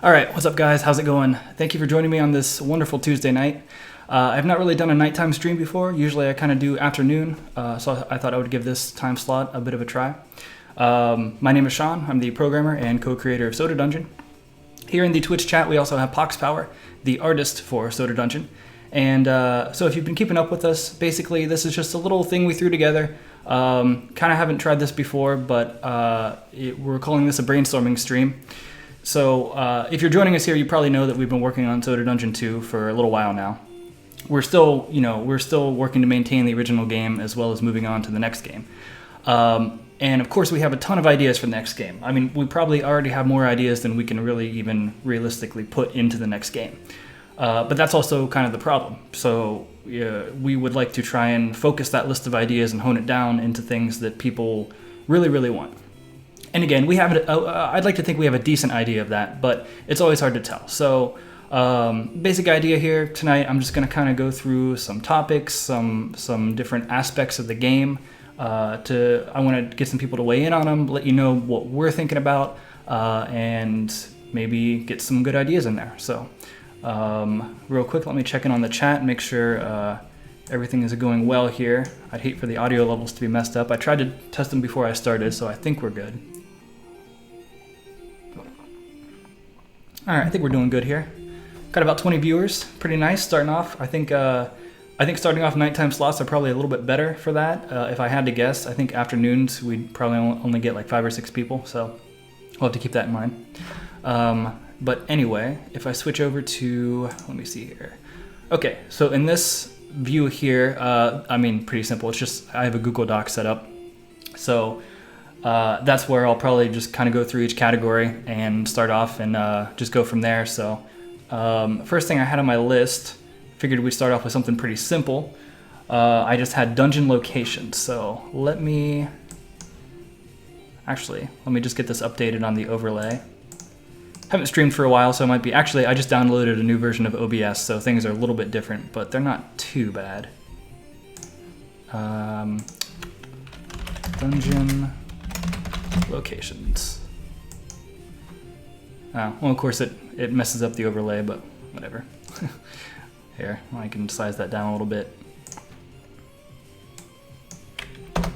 All right, what's up, guys? How's it going? Thank you for joining me on this wonderful Tuesday night. I've not really done a nighttime stream before. Usually I kind of do afternoon, so I thought I would give this time slot a bit of a try. My name is Sean. I'm the programmer and co-creator of Soda Dungeon. Here in the Twitch chat, we also have Pox Power, the artist for Soda Dungeon. And so if you've been keeping up with us, basically this is just a little thing we threw together. Kind of haven't tried this before, but we're calling this a brainstorming stream. So if you're joining us here, you probably know that we've been working on Soda Dungeon 2 for a little while now. We're still working to maintain the original game as well as moving on to the next game. And of course, we have a ton of ideas for the next game. I mean, we probably already have more ideas than we can really even realistically put into the next game. But that's also kind of the problem. So we would like to try and focus that list of ideas and hone it down into things that people really, really want. And again, I'd like to think we have a decent idea of that, but it's always hard to tell. So basic idea here tonight, I'm just going to kind of go through some topics, some different aspects of the game. I want to get some people to weigh in on them, let you know what we're thinking about, and maybe get some good ideas in there. So real quick, let me check in on the chat and make sure everything is going well here. I'd hate for the audio levels to be messed up. I tried to test them before I started, so I think we're good. All right, I think we're doing good here. Got about 20 viewers, pretty nice starting off. I think starting off nighttime slots are probably a little bit better for that. If I had to guess, I think afternoons we'd probably only get like 5 or 6 people, so we'll have to keep that in mind. But anyway, if I switch over to, let me see here. Okay, so in this view here, pretty simple. It's just I have a Google Doc set up, so that's where I'll probably just kind of go through each category and start off and just go from there. So first thing I had on my list, figured we'd start off with something pretty simple. I just had dungeon locations. So let me just get this updated on the overlay. Haven't streamed for a while, so it might be, I just downloaded a new version of OBS, so things are a little bit different, but they're not too bad. Dungeon locations. Well, of course it messes up the overlay, but whatever. Here, I can size that down a little bit.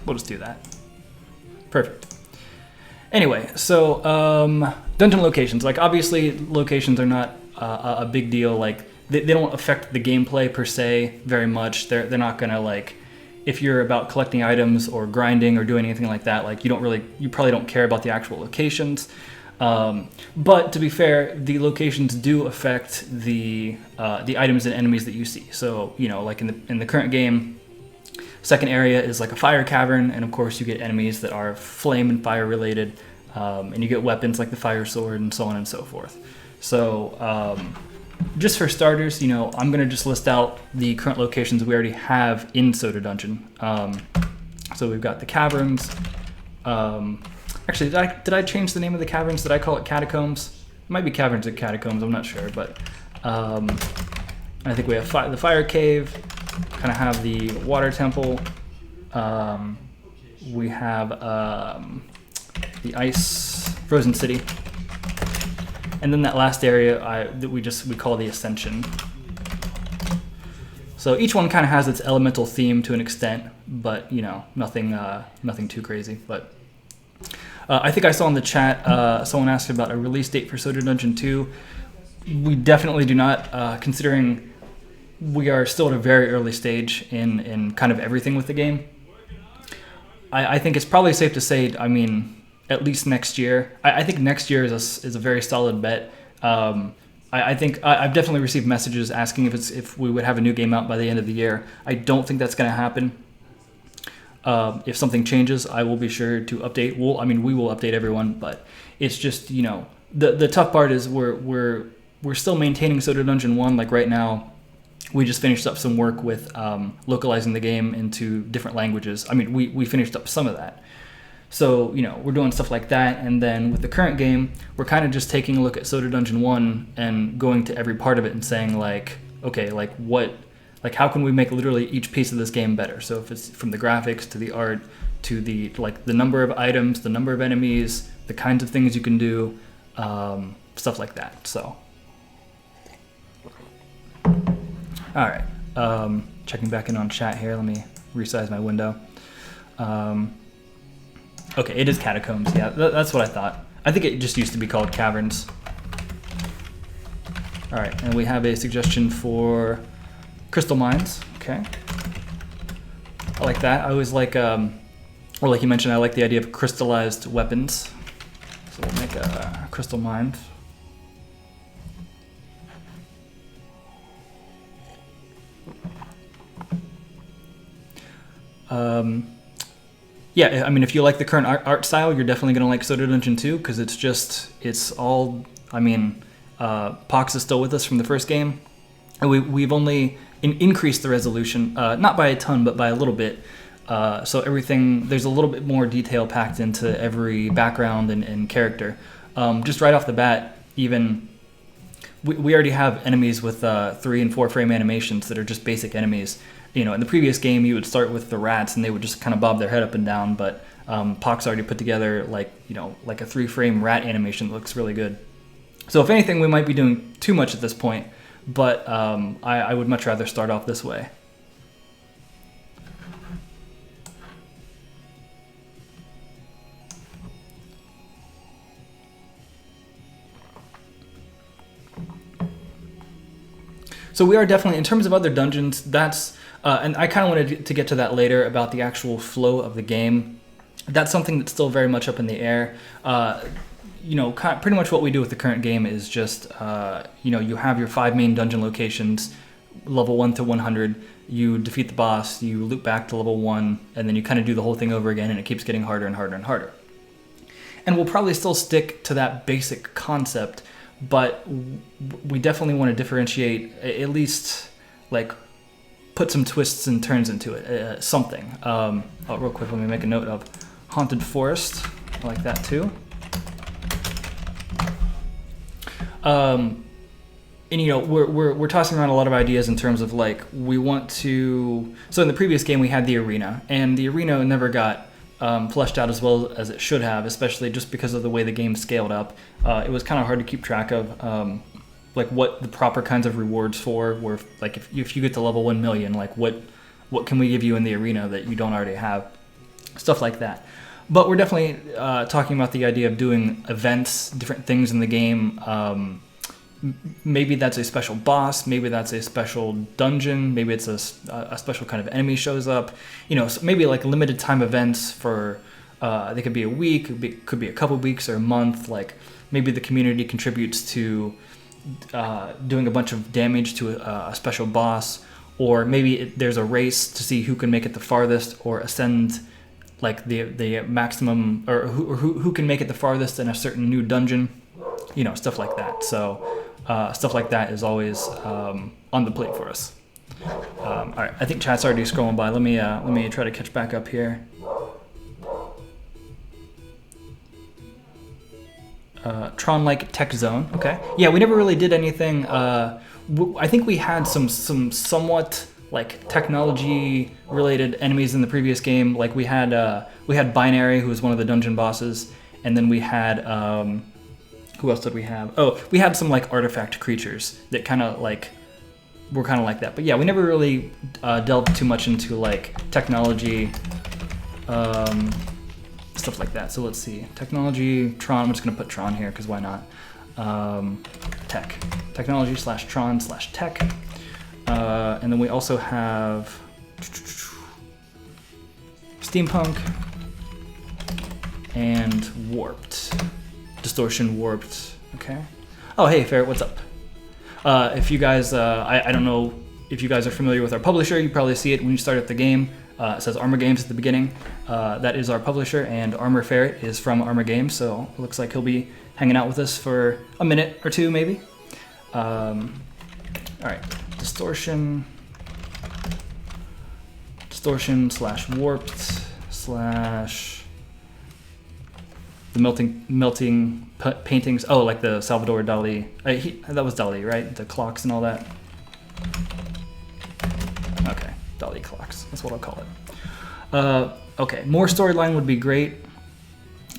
We'll just do that. Perfect. Anyway, so dungeon locations. Like, obviously, locations are not a big deal. Like, they don't affect the gameplay per se very much. They're not gonna, like, if you're about collecting items or grinding or doing anything like that, like, you probably don't care about the actual locations. But to be fair, the locations do affect the items and enemies that you see. So, like in the current game, second area is like a fire cavern, and of course you get enemies that are flame and fire related, and you get weapons like the fire sword and so on and so forth. So just for starters, I'm going to just list out the current locations we already have in Soda Dungeon. So we've got the caverns. Actually, did I change the name of the caverns? Did I call it catacombs? It might be caverns and catacombs, I'm not sure, but I think we have the fire cave, kind of have the water temple, we have the ice frozen city, and then that last area that we call the ascension. So each one kind of has its elemental theme to an extent, but nothing too crazy. But I think I saw in the chat someone asked about a release date for Soda Dungeon 2. We definitely do not, considering we are still at a very early stage in kind of everything with the game. I think it's probably safe to say, at least next year. I think next year is a very solid bet. I think I've definitely received messages asking if we would have a new game out by the end of the year. I don't think that's going to happen. If something changes, I will be sure to update. We will update everyone, but it's just, the tough part is we're still maintaining Soda Dungeon 1. Like right now, we just finished up some work with localizing the game into different languages. We finished up some of that. So, we're doing stuff like that, and then with the current game, we're kind of just taking a look at Soda Dungeon 1 and going to every part of it and saying, like, okay, how can we make literally each piece of this game better? So if it's from the graphics to the art to the number of items, the number of enemies, the kinds of things you can do, stuff like that. So, all right, checking back in on chat here. Let me resize my window. Okay, it is catacombs. Yeah, that's what I thought. I think it just used to be called caverns. All right, and we have a suggestion for crystal mines. Okay, I like that. I always like, or like you mentioned, I like the idea of crystallized weapons. So we'll make a crystal mine. Yeah, I mean, if you like the current art style, you're definitely going to like Soda Dungeon 2, because it's all, I mean, Pox is still with us from the first game, and we've only increased the resolution, not by a ton, but by a little bit. So everything, there's a little bit more detail packed into every background and character. Just right off the bat, even, we already have enemies with 3 and 4 frame animations that are just basic enemies. You know, in the previous game, you would start with the rats and they would just kind of bob their head up and down, but Pox already put together like a 3 frame rat animation that looks really good. So if anything, we might be doing too much at this point, but I would much rather start off this way. So we are definitely, in terms of other dungeons, that's, and I kind of wanted to get to that later about the actual flow of the game. That's something that's still very much up in the air. You know, pretty much what we do with the current game is just, you know, you have your 5 main dungeon locations, level 1 to 100. You defeat the boss, you loop back to level 1, and then you kind of do the whole thing over again, and it keeps getting harder and harder and harder. And we'll probably still stick to that basic concept, but we definitely want to differentiate, at least, like, put some twists and turns into it, something. Oh, real quick, let me make a note of Haunted Forest. I like that too. And you know, we're tossing around a lot of ideas in terms of like, we want to, so in the previous game we had the arena, and the arena never got fleshed out as well as it should have, especially just because of the way the game scaled up. It was kind of hard to keep track of like what the proper kinds of rewards for were. Like if you get to level 1 million, like what can we give you in the arena that you don't already have, stuff like that. But we're definitely talking about the idea of doing events, different things in the game. Maybe that's a special boss, maybe that's a special dungeon, maybe it's a special kind of enemy shows up. You know, so maybe like limited time events for, they could be a week, could be a couple weeks or a month. Like maybe the community contributes to doing a bunch of damage to a special boss, or maybe there's a race to see who can make it the farthest or ascend like the maximum, or who can make it the farthest in a certain new dungeon, you know, stuff like that. So stuff like that is always on the plate for us. All right, I think chat's already scrolling by. Let me try to catch back up here. Tron-like tech zone. Okay. Yeah, we never really did anything. I think we had some somewhat like technology related enemies in the previous game. Like we had Binary, who was one of the dungeon bosses, and then we had who else did we have? Oh, we had some like artifact creatures that kind of like were kind of like that. But yeah, we never really delved too much into like technology, stuff like that. So let's see, technology, Tron. I'm just gonna put Tron here because why not? Technology / Tron / tech. And then we also have steampunk and warped, distortion, warped. Okay. Oh, hey, Ferret, what's up? If you guys, I don't know if you guys are familiar with our publisher. You probably see it when you start at the game. It says Armor Games at the beginning. That is our publisher, and Armor Ferret is from Armor Games, so it looks like he'll be hanging out with us for a minute or two, maybe. All right, distortion / warped / the melting paintings. Oh, like the Salvador Dali. That was Dali, right? The clocks and all that. Okay, Dali clocks. That's what I'll call it. Okay, more storyline would be great.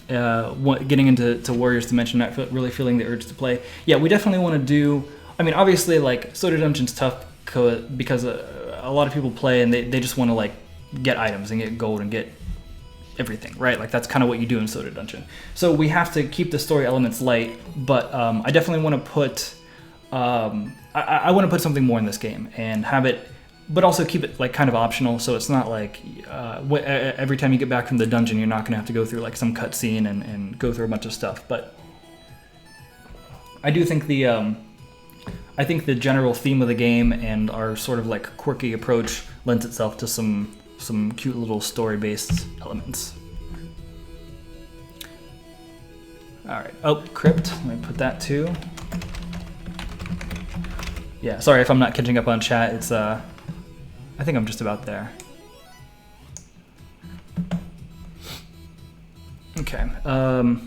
getting into Warriors Dimension, not really feeling the urge to play. Yeah, we definitely want to do. I mean, obviously, like Soda Dungeon's tough because a lot of people play and they just want to like get items and get gold and get everything, right? Like that's kind of what you do in Soda Dungeon. So we have to keep the story elements light, but I definitely want to put. I want to put something more in this game and have it, but also keep it like kind of optional. So it's not like every time you get back from the dungeon, you're not going to have to go through like some cutscene and go through a bunch of stuff. But I do think I think the general theme of the game and our sort of like quirky approach lends itself to some cute little story-based elements. All right. Oh, crypt. Let me put that too. Yeah, sorry if I'm not catching up on chat. It's I think I'm just about there. Okay.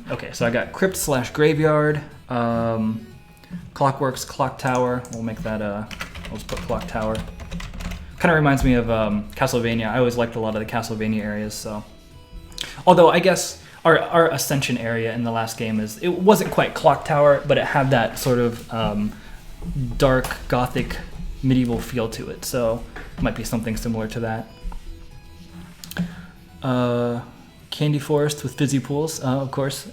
Okay, so I got crypt / graveyard, clockworks, clock tower. We'll make that I'll just put clock tower. Kind of reminds me of Castlevania. I always liked a lot of the Castlevania areas, so. Although I guess our Ascension area in the last game it wasn't quite clock tower, but it had that sort of dark gothic medieval feel to it, so it might be something similar to that. Candy forest with fizzy pools, of course.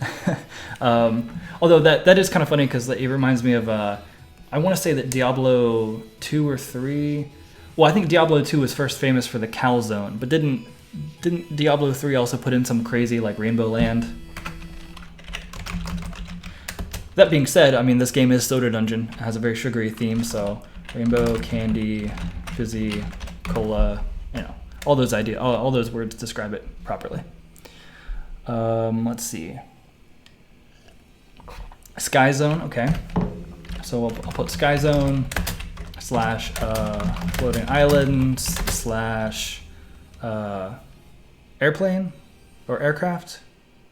Although that is kind of funny because it reminds me of I want to say that Diablo 2 or 3. Well, I think Diablo 2 was first famous for the Cal Zone, but didn't Diablo 3 also put in some crazy like Rainbow Land? That being said, I mean, this game is Soda Dungeon. It has a very sugary theme, so rainbow, candy, fizzy, cola, all those ideas, all those words describe it properly. Let's see. Sky Zone, okay. So I'll put Sky Zone / floating islands / airplane or aircraft.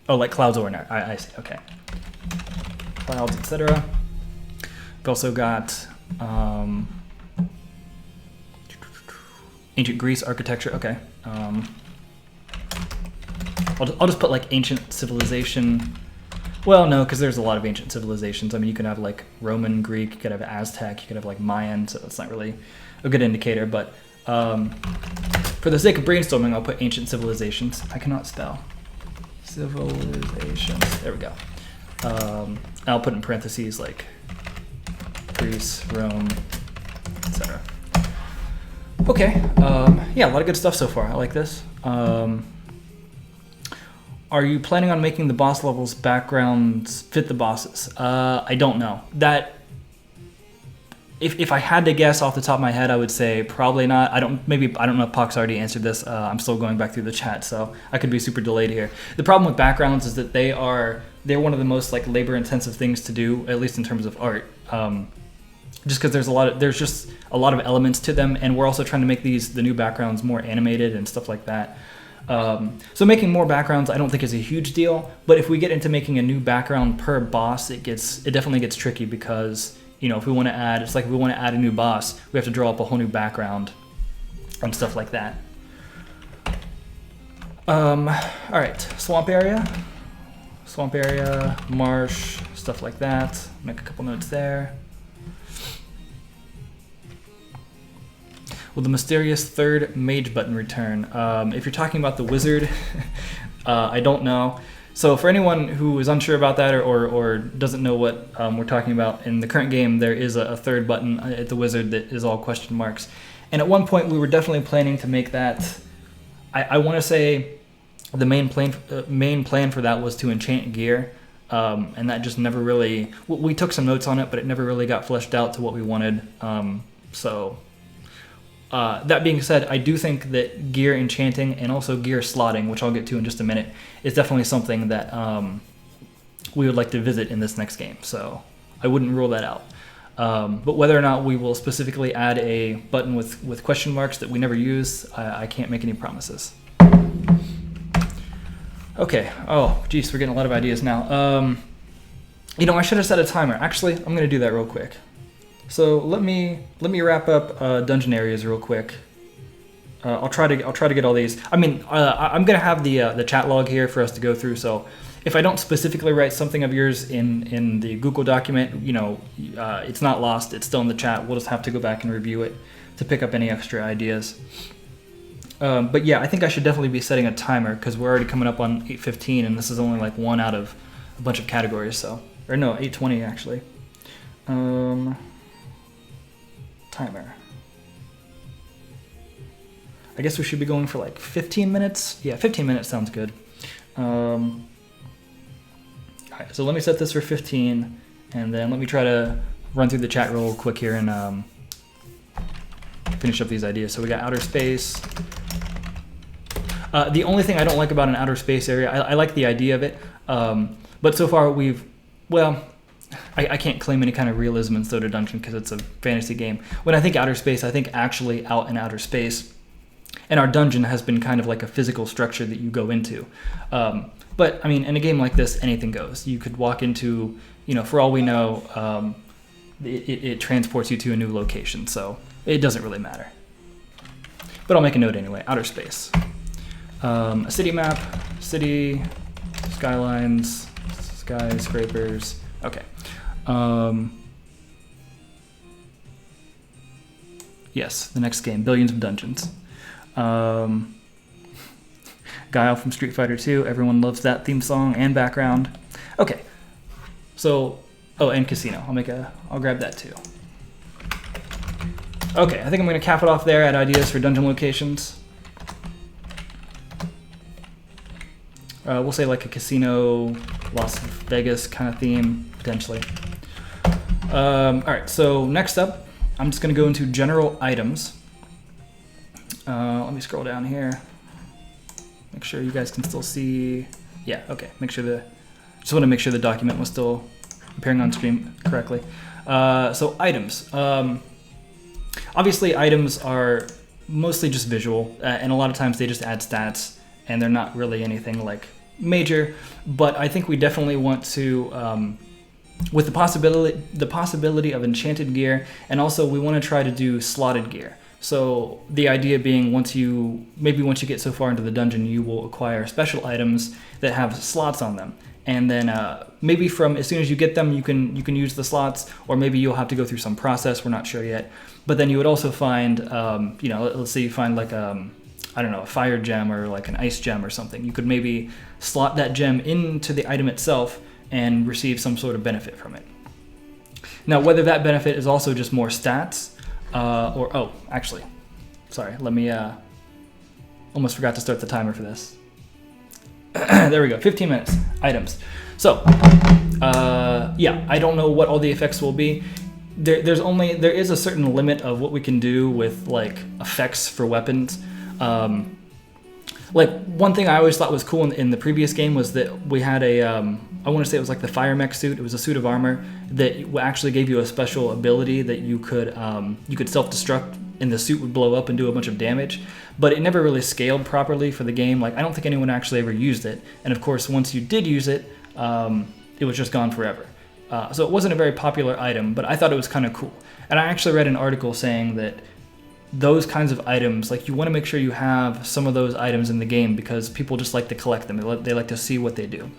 Oh, like clouds or an air. I see, okay. Clouds, etc. We've also got ancient Greece architecture. Okay. I'll just put like ancient civilization. Well, no, because there's a lot of ancient civilizations. I mean, you can have like Roman, Greek, you could have Aztec, you could have like Mayan, so it's not really a good indicator. But for the sake of brainstorming, I'll put ancient civilizations. I cannot spell. Civilizations. There we go. I'll put in parentheses like Greece, Rome, etc. Okay, yeah, a lot of good stuff so far. I like this. Are you planning on making the boss levels backgrounds fit the bosses? I don't know. That if I had to guess off the top of my head, I would say probably not. I don't know if Pox already answered this. I'm still going back through the chat, so I could be super delayed here. The problem with backgrounds is that they're one of the most like labor-intensive things to do, at least in terms of art. Just because there's just a lot of elements to them, and we're also trying to make the new backgrounds more animated and stuff like that. So making more backgrounds I don't think is a huge deal, but if we get into making a new background per boss, it definitely gets tricky because if we want to add, it's like if we want to add a new boss, we have to draw up a whole new background and stuff like that. All right, swamp area, marsh, stuff like that. Make a couple notes there. Will the mysterious third mage button return? If you're talking about the wizard, I don't know. So for anyone who is unsure about that or doesn't know what we're talking about, in the current game there is a third button at the wizard that is all question marks. And at one point we were definitely planning to make that, I want to say the main plan for that was to enchant gear. And that just never really, we took some notes on it, but it never really got fleshed out to what we wanted. That being said, I do think that gear enchanting and also gear slotting, which I'll get to in just a minute, is definitely something that we would like to visit in this next game. So I wouldn't rule that out. But whether or not we will specifically add a button with question marks that we never use, I can't make any promises. Okay. Oh, geez, we're getting a lot of ideas now. I should have set a timer. Actually, I'm going to do that real quick. So let me wrap up dungeon areas real quick. I'll try to get all these. I mean, I'm gonna have the chat log here for us to go through. So if I don't specifically write something of yours in the Google document, it's not lost. It's still in the chat. We'll just have to go back and review it to pick up any extra ideas. But yeah, I think I should definitely be setting a timer because we're already coming up on 8:15, and this is only like one out of a bunch of categories. Or no, 8:20 actually. Timer. I guess we should be going for like 15 minutes. Yeah, 15 minutes sounds good. All right, so let me set this for 15, and then let me try to run through the chat real quick here and finish up these ideas. So we got outer space. The only thing I don't like about an outer space area, I like the idea of it, but so far I can't claim any kind of realism in Soda Dungeon because it's a fantasy game. When I think outer space, I think actually out in outer space. And our dungeon has been kind of like a physical structure that you go into. But, I mean, in a game like this, anything goes. You could walk into, for all we know, it transports you to a new location. So it doesn't really matter. But I'll make a note anyway. Outer space. A city map. City. Skylines. Skyscrapers. Okay. Yes, the next game. Billions of Dungeons. Guile from Street Fighter 2. Everyone loves that theme song and background. Okay. So, and Casino. I'll grab that too. Okay, I think I'm going to cap it off there at ideas for dungeon locations. We'll say like a casino, Las Vegas kind of theme, potentially. All right, so next up, I'm just going to go into general items. Let me scroll down here. Make sure you guys can still see. Yeah, okay. Just want to make sure the document was still appearing on screen correctly. So items. Obviously, items are mostly just visual, and a lot of times they just add stats, and they're not really anything like major. But I think we definitely want to, with the possibility of enchanted gear, and also we want to try to do slotted gear. So the idea being once you get so far into the dungeon, you will acquire special items that have slots on them. And then maybe from as soon as you get them, you can use the slots, or maybe you'll have to go through some process. We're not sure yet. But then you would also find, let's say you find like a fire gem or like an ice gem or something. You could maybe slot that gem into the item itself and receive some sort of benefit from it. Now, whether that benefit is also just more stats, let me, almost forgot to start the timer for this. There we go, 15 minutes, items. So, I don't know what all the effects will be. There is a certain limit of what we can do with like effects for weapons. Like one thing I always thought was cool in the previous game was that we had I want to say it was like the fire mech suit. It was a suit of armor that actually gave you a special ability that you could self-destruct and the suit would blow up and do a bunch of damage. But it never really scaled properly for the game. Like I don't think anyone actually ever used it. And of course, once you did use it, it was just gone forever. So it wasn't a very popular item, but I thought it was kind of cool. And I actually read an article saying that those kinds of items, like you want to make sure you have some of those items in the game because people just like to collect them. They like to see what they do.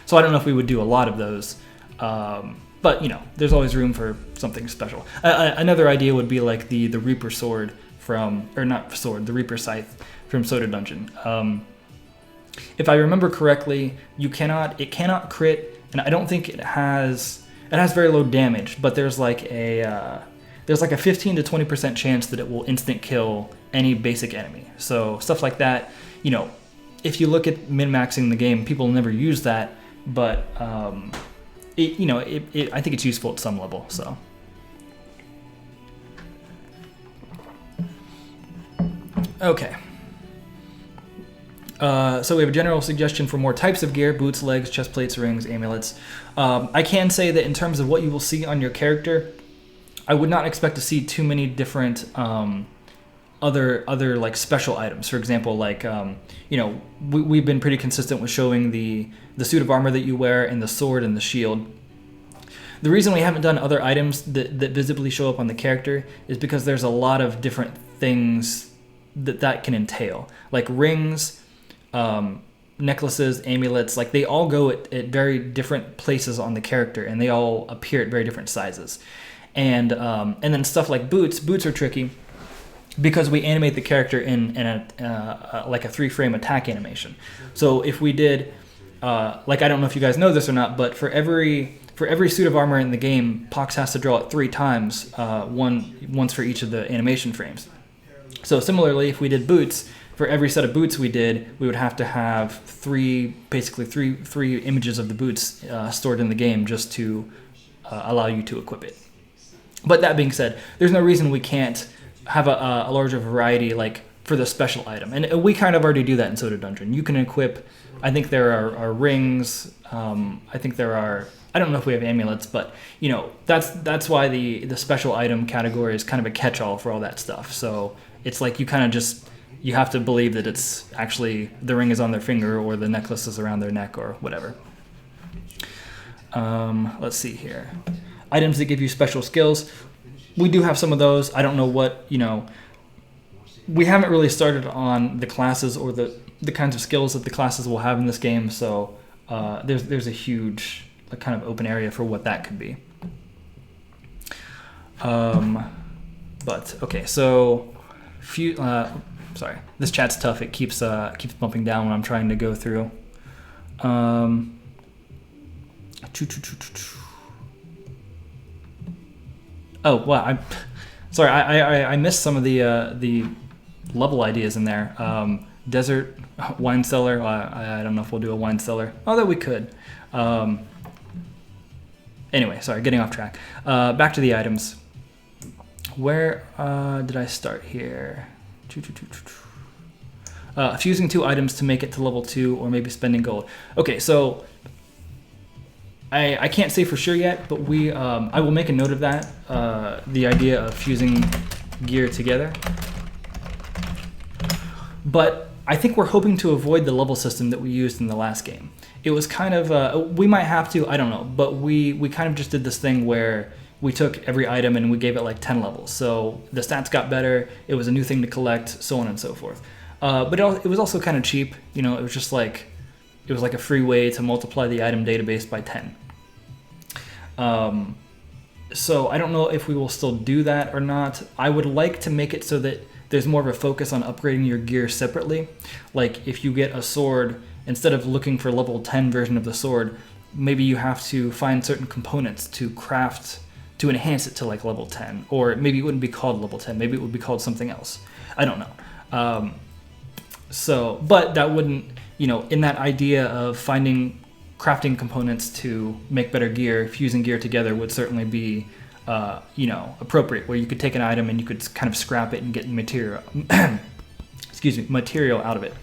So I don't know if we would do a lot of those, but there's always room for something special. Another idea would be like the Reaper sword the Reaper scythe from Soda Dungeon. If I remember correctly, it cannot crit, and I don't think it has very low damage, but there's like a 15 to 20% chance that it will instant kill any basic enemy. So stuff like that, if you look at min-maxing the game, people never use that, but I think it's useful at some level. So okay. So we have a general suggestion for more types of gear: boots, legs, chest plates, rings, amulets. I can say that in terms of what you will see on your character, I would not expect to see too many different other like special items. For example, like we've been pretty consistent with showing the suit of armor that you wear and the sword and the shield. The reason we haven't done other items that visibly show up on the character is because there's a lot of different things that can entail, like rings. necklaces, amulets, like they all go at very different places on the character, and they all appear at very different sizes. And then stuff like boots. Boots are tricky because we animate the character in a like a 3-frame attack animation. So if we did, like, I don't know if you guys know this or not, but for every suit of armor in the game, Pox has to draw it 3 times, once for each of the animation frames. So similarly, if we did boots, for every set of boots we did, we would have to have three images of the boots stored in the game just to allow you to equip it. But that being said, there's no reason we can't have a larger variety, like for the special item. And we kind of already do that in Soda Dungeon. You can equip, I think there are rings, I think there are, I don't know if we have amulets, but you know, that's why the special item category is kind of a catch-all for all that stuff. So it's like you kind of just, you have to believe that it's actually the ring is on their finger or the necklace is around their neck or whatever. Let's see here. Items that give you special skills. We do have some of those. I don't know what, you know, we haven't really started on the classes or the kinds of skills that the classes will have in this game. So there's a huge kind of open area for what that could be. But okay, so sorry, this chat's tough. It keeps bumping down when I'm trying to go through. Oh wow, I missed some of the level ideas in there. Desert wine cellar. I don't know if we'll do a wine cellar. Although we could. Anyway, sorry, getting off track. Back to the items. Where did I start here? Fusing 2 items to make it to level 2, or maybe spending gold. Okay, so I can't say for sure yet, but I will make a note of that. The idea of fusing gear together. But I think we're hoping to avoid the level system that we used in the last game. It was kind of, we might have to, I don't know, but we kind of just did this thing where we took every item and we gave it like 10 levels. So the stats got better, it was a new thing to collect, so on and so forth. But it was also kind of cheap, you know, it was just like, it was like a free way to multiply the item database by 10. So I don't know if we will still do that or not. I would like to make it so that there's more of a focus on upgrading your gear separately. Like if you get a sword, instead of looking for level 10 version of the sword, maybe you have to find certain components to craft, to enhance it to like level 10. Or maybe it wouldn't be called level 10, maybe it would be called something else. I don't know. But that wouldn't, you know, in that idea of crafting components to make better gear, fusing gear together would certainly be, you know, appropriate, where you could take an item and you could kind of scrap it and get material, material out of it.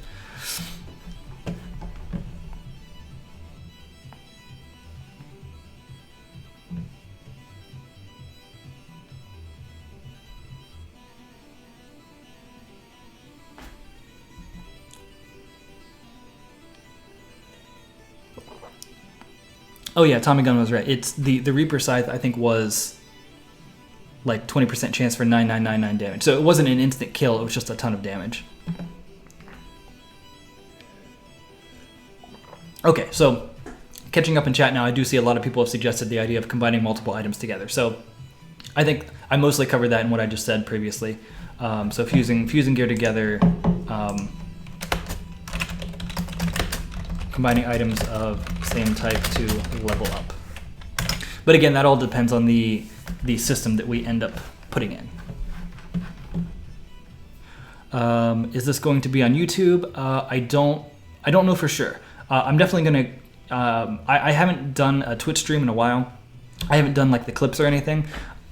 Oh yeah, Tommy Gunn was right. It's the Reaper Scythe, I think, was like 20% chance for 9999 damage. So it wasn't an instant kill, it was just a ton of damage. Okay, so catching up in chat now, I do see a lot of people have suggested the idea of combining multiple items together. So I think I mostly covered that in what I just said previously. So fusing gear together, combining items of same type to level up. But again, that all depends on the system that we end up putting in. Is this going to be on YouTube? I don't know for sure. I'm definitely gonna. I haven't done a Twitch stream in a while. I haven't done like the clips or anything.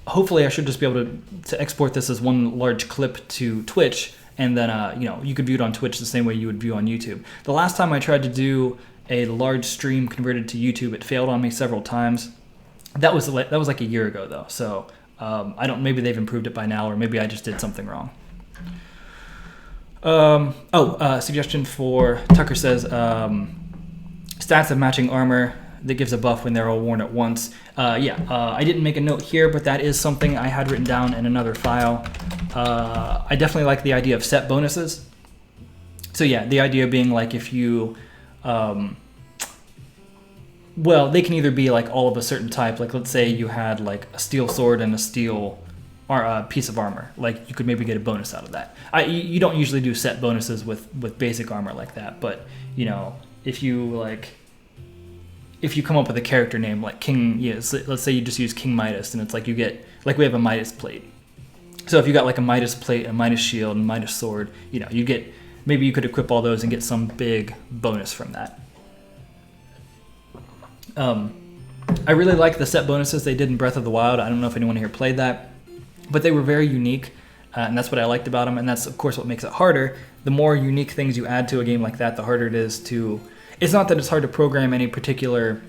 Hopefully, I should just be able to export this as one large clip to Twitch, and then you know, you could view it on Twitch the same way you would view on YouTube. The last time I tried to do a large stream converted to YouTube, it failed on me several times. That was like a year ago though, so I don't. Maybe they've improved it by now, or maybe I just did something wrong. Suggestion for Tucker says stats of matching armor that gives a buff when they're all worn at once. I didn't make a note here, but that is something I had written down in another file. I definitely like the idea of set bonuses. So yeah, the idea being like if you Well, they can either be like all of a certain type. Like let's say you had like a steel sword and a steel or a piece of armor. Like you could maybe get a bonus out of that. You don't usually do set bonuses with basic armor like that, but you know, if you come up with a character name like King, so let's say you just use King Midas, and it's like you get, like we have a Midas plate. So if you got like a Midas plate, a Midas shield, and Midas sword, you know, you get, maybe you could equip all those and get some big bonus from that. I really like the set bonuses they did in Breath of the Wild. I don't know if anyone here played that, but they were very unique, and that's what I liked about them, and that's of course what makes it harder. The more unique things you add to a game like that, the harder it is to... It's not that it's hard to program any particular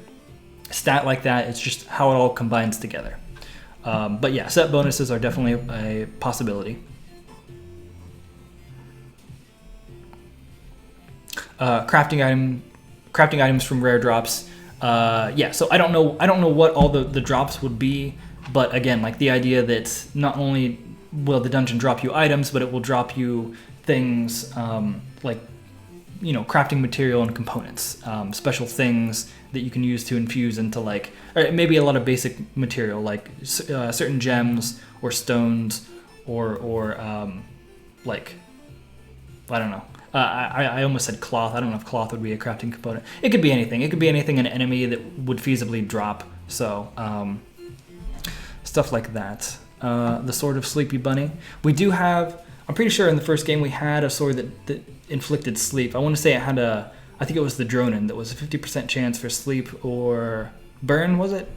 stat like that, it's just how it all combines together. But yeah, set bonuses are definitely a possibility. Crafting items from rare drops. Yeah, so I don't know what all the drops would be, but again, like the idea that not only will the dungeon drop you items, but it will drop you things like, you know, crafting material and components, special things that you can use to infuse into like, or maybe a lot of basic material like certain gems or stones or like, I don't know. I almost said cloth. I don't know if cloth would be a crafting component. It could be anything. It could be anything an enemy that would feasibly drop. So stuff like that. The Sword of Sleepy Bunny. We do have, I'm pretty sure in the first game we had a sword that inflicted sleep. I want to say it had I think it was the Dronin that was a 50% chance for sleep or burn, was it?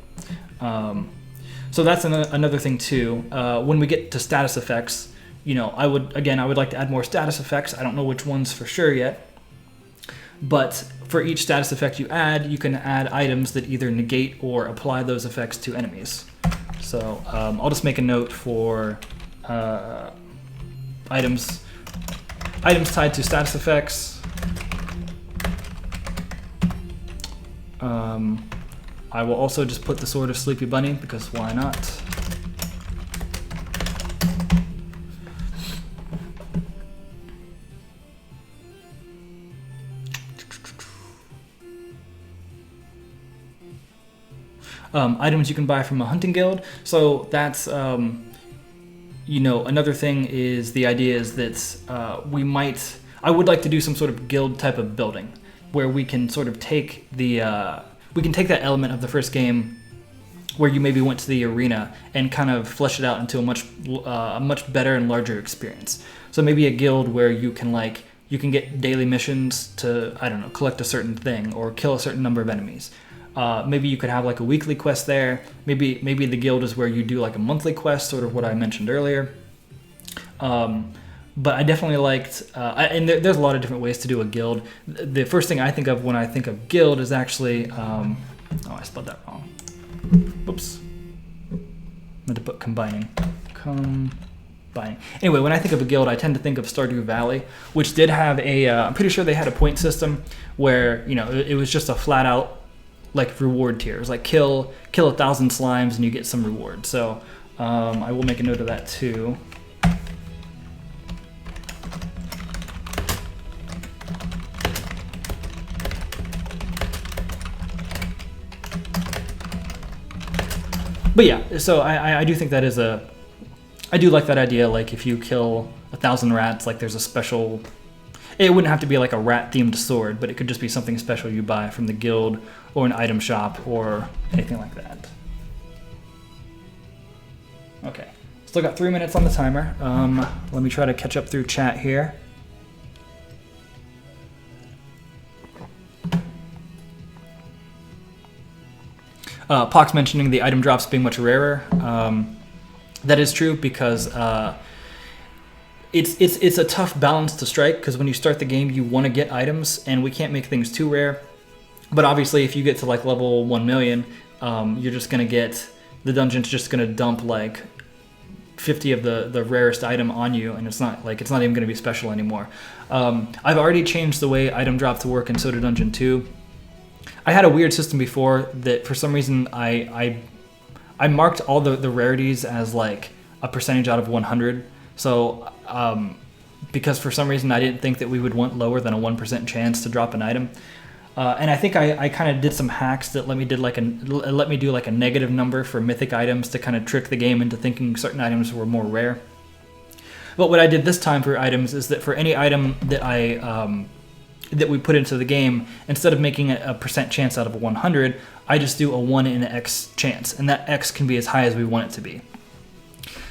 So that's another thing too. When we get to status effects, you know, I would like to add more status effects. I don't know which ones for sure yet. But for each status effect you add, you can add items that either negate or apply those effects to enemies. So I'll just make a note for items tied to status effects. I will also just put the Sword of Sleepy Bunny because why not? Items you can buy from a hunting guild. So that's, you know, another thing is the idea is that I would like to do some sort of guild type of building where we can sort of take that element of the first game where you maybe went to the arena and kind of flesh it out into a much better and larger experience. So maybe a guild where you can get daily missions to, I don't know, collect a certain thing or kill a certain number of enemies. Maybe you could have like a weekly quest there. Maybe the guild is where you do like a monthly quest, sort of what I mentioned earlier. But I definitely liked, and there's a lot of different ways to do a guild. The first thing I think of when I think of guild is actually, oh, I spelled that wrong. Oops. I meant to put combining. Anyway, when I think of a guild, I tend to think of Stardew Valley, which did have I'm pretty sure they had a point system where, you know, it was just a flat out like reward tiers, like kill 1,000 slimes and you get some reward. So I will make a note of that too. But yeah, so I do think that is I do like that idea. Like if you kill 1,000 rats, like there's a special. It wouldn't have to be like a rat-themed sword, but it could just be something special you buy from the guild or an item shop or anything like that. Okay, still got 3 minutes on the timer. Let me try to catch up through chat here. Pox mentioning the item drops being much rarer. That is true because it's a tough balance to strike because when you start the game, you want to get items, and we can't make things too rare. But obviously, if you get to like level 1 million, you're just gonna get the dungeon's just gonna dump like 50 of the rarest item on you, and it's not even gonna be special anymore. I've already changed the way item drop to work in Soda Dungeon 2. I had a weird system before that for some reason I marked all the rarities as like a percentage out of 100. So because for some reason I didn't think that we would want lower than a 1% chance to drop an item. And I think I kind of did some hacks that let me do like a negative number for mythic items to kind of trick the game into thinking certain items were more rare. But what I did this time for items is that for any item that that we put into the game, instead of making a percent chance out of a 100, I just do a 1 in X chance, and that X can be as high as we want it to be.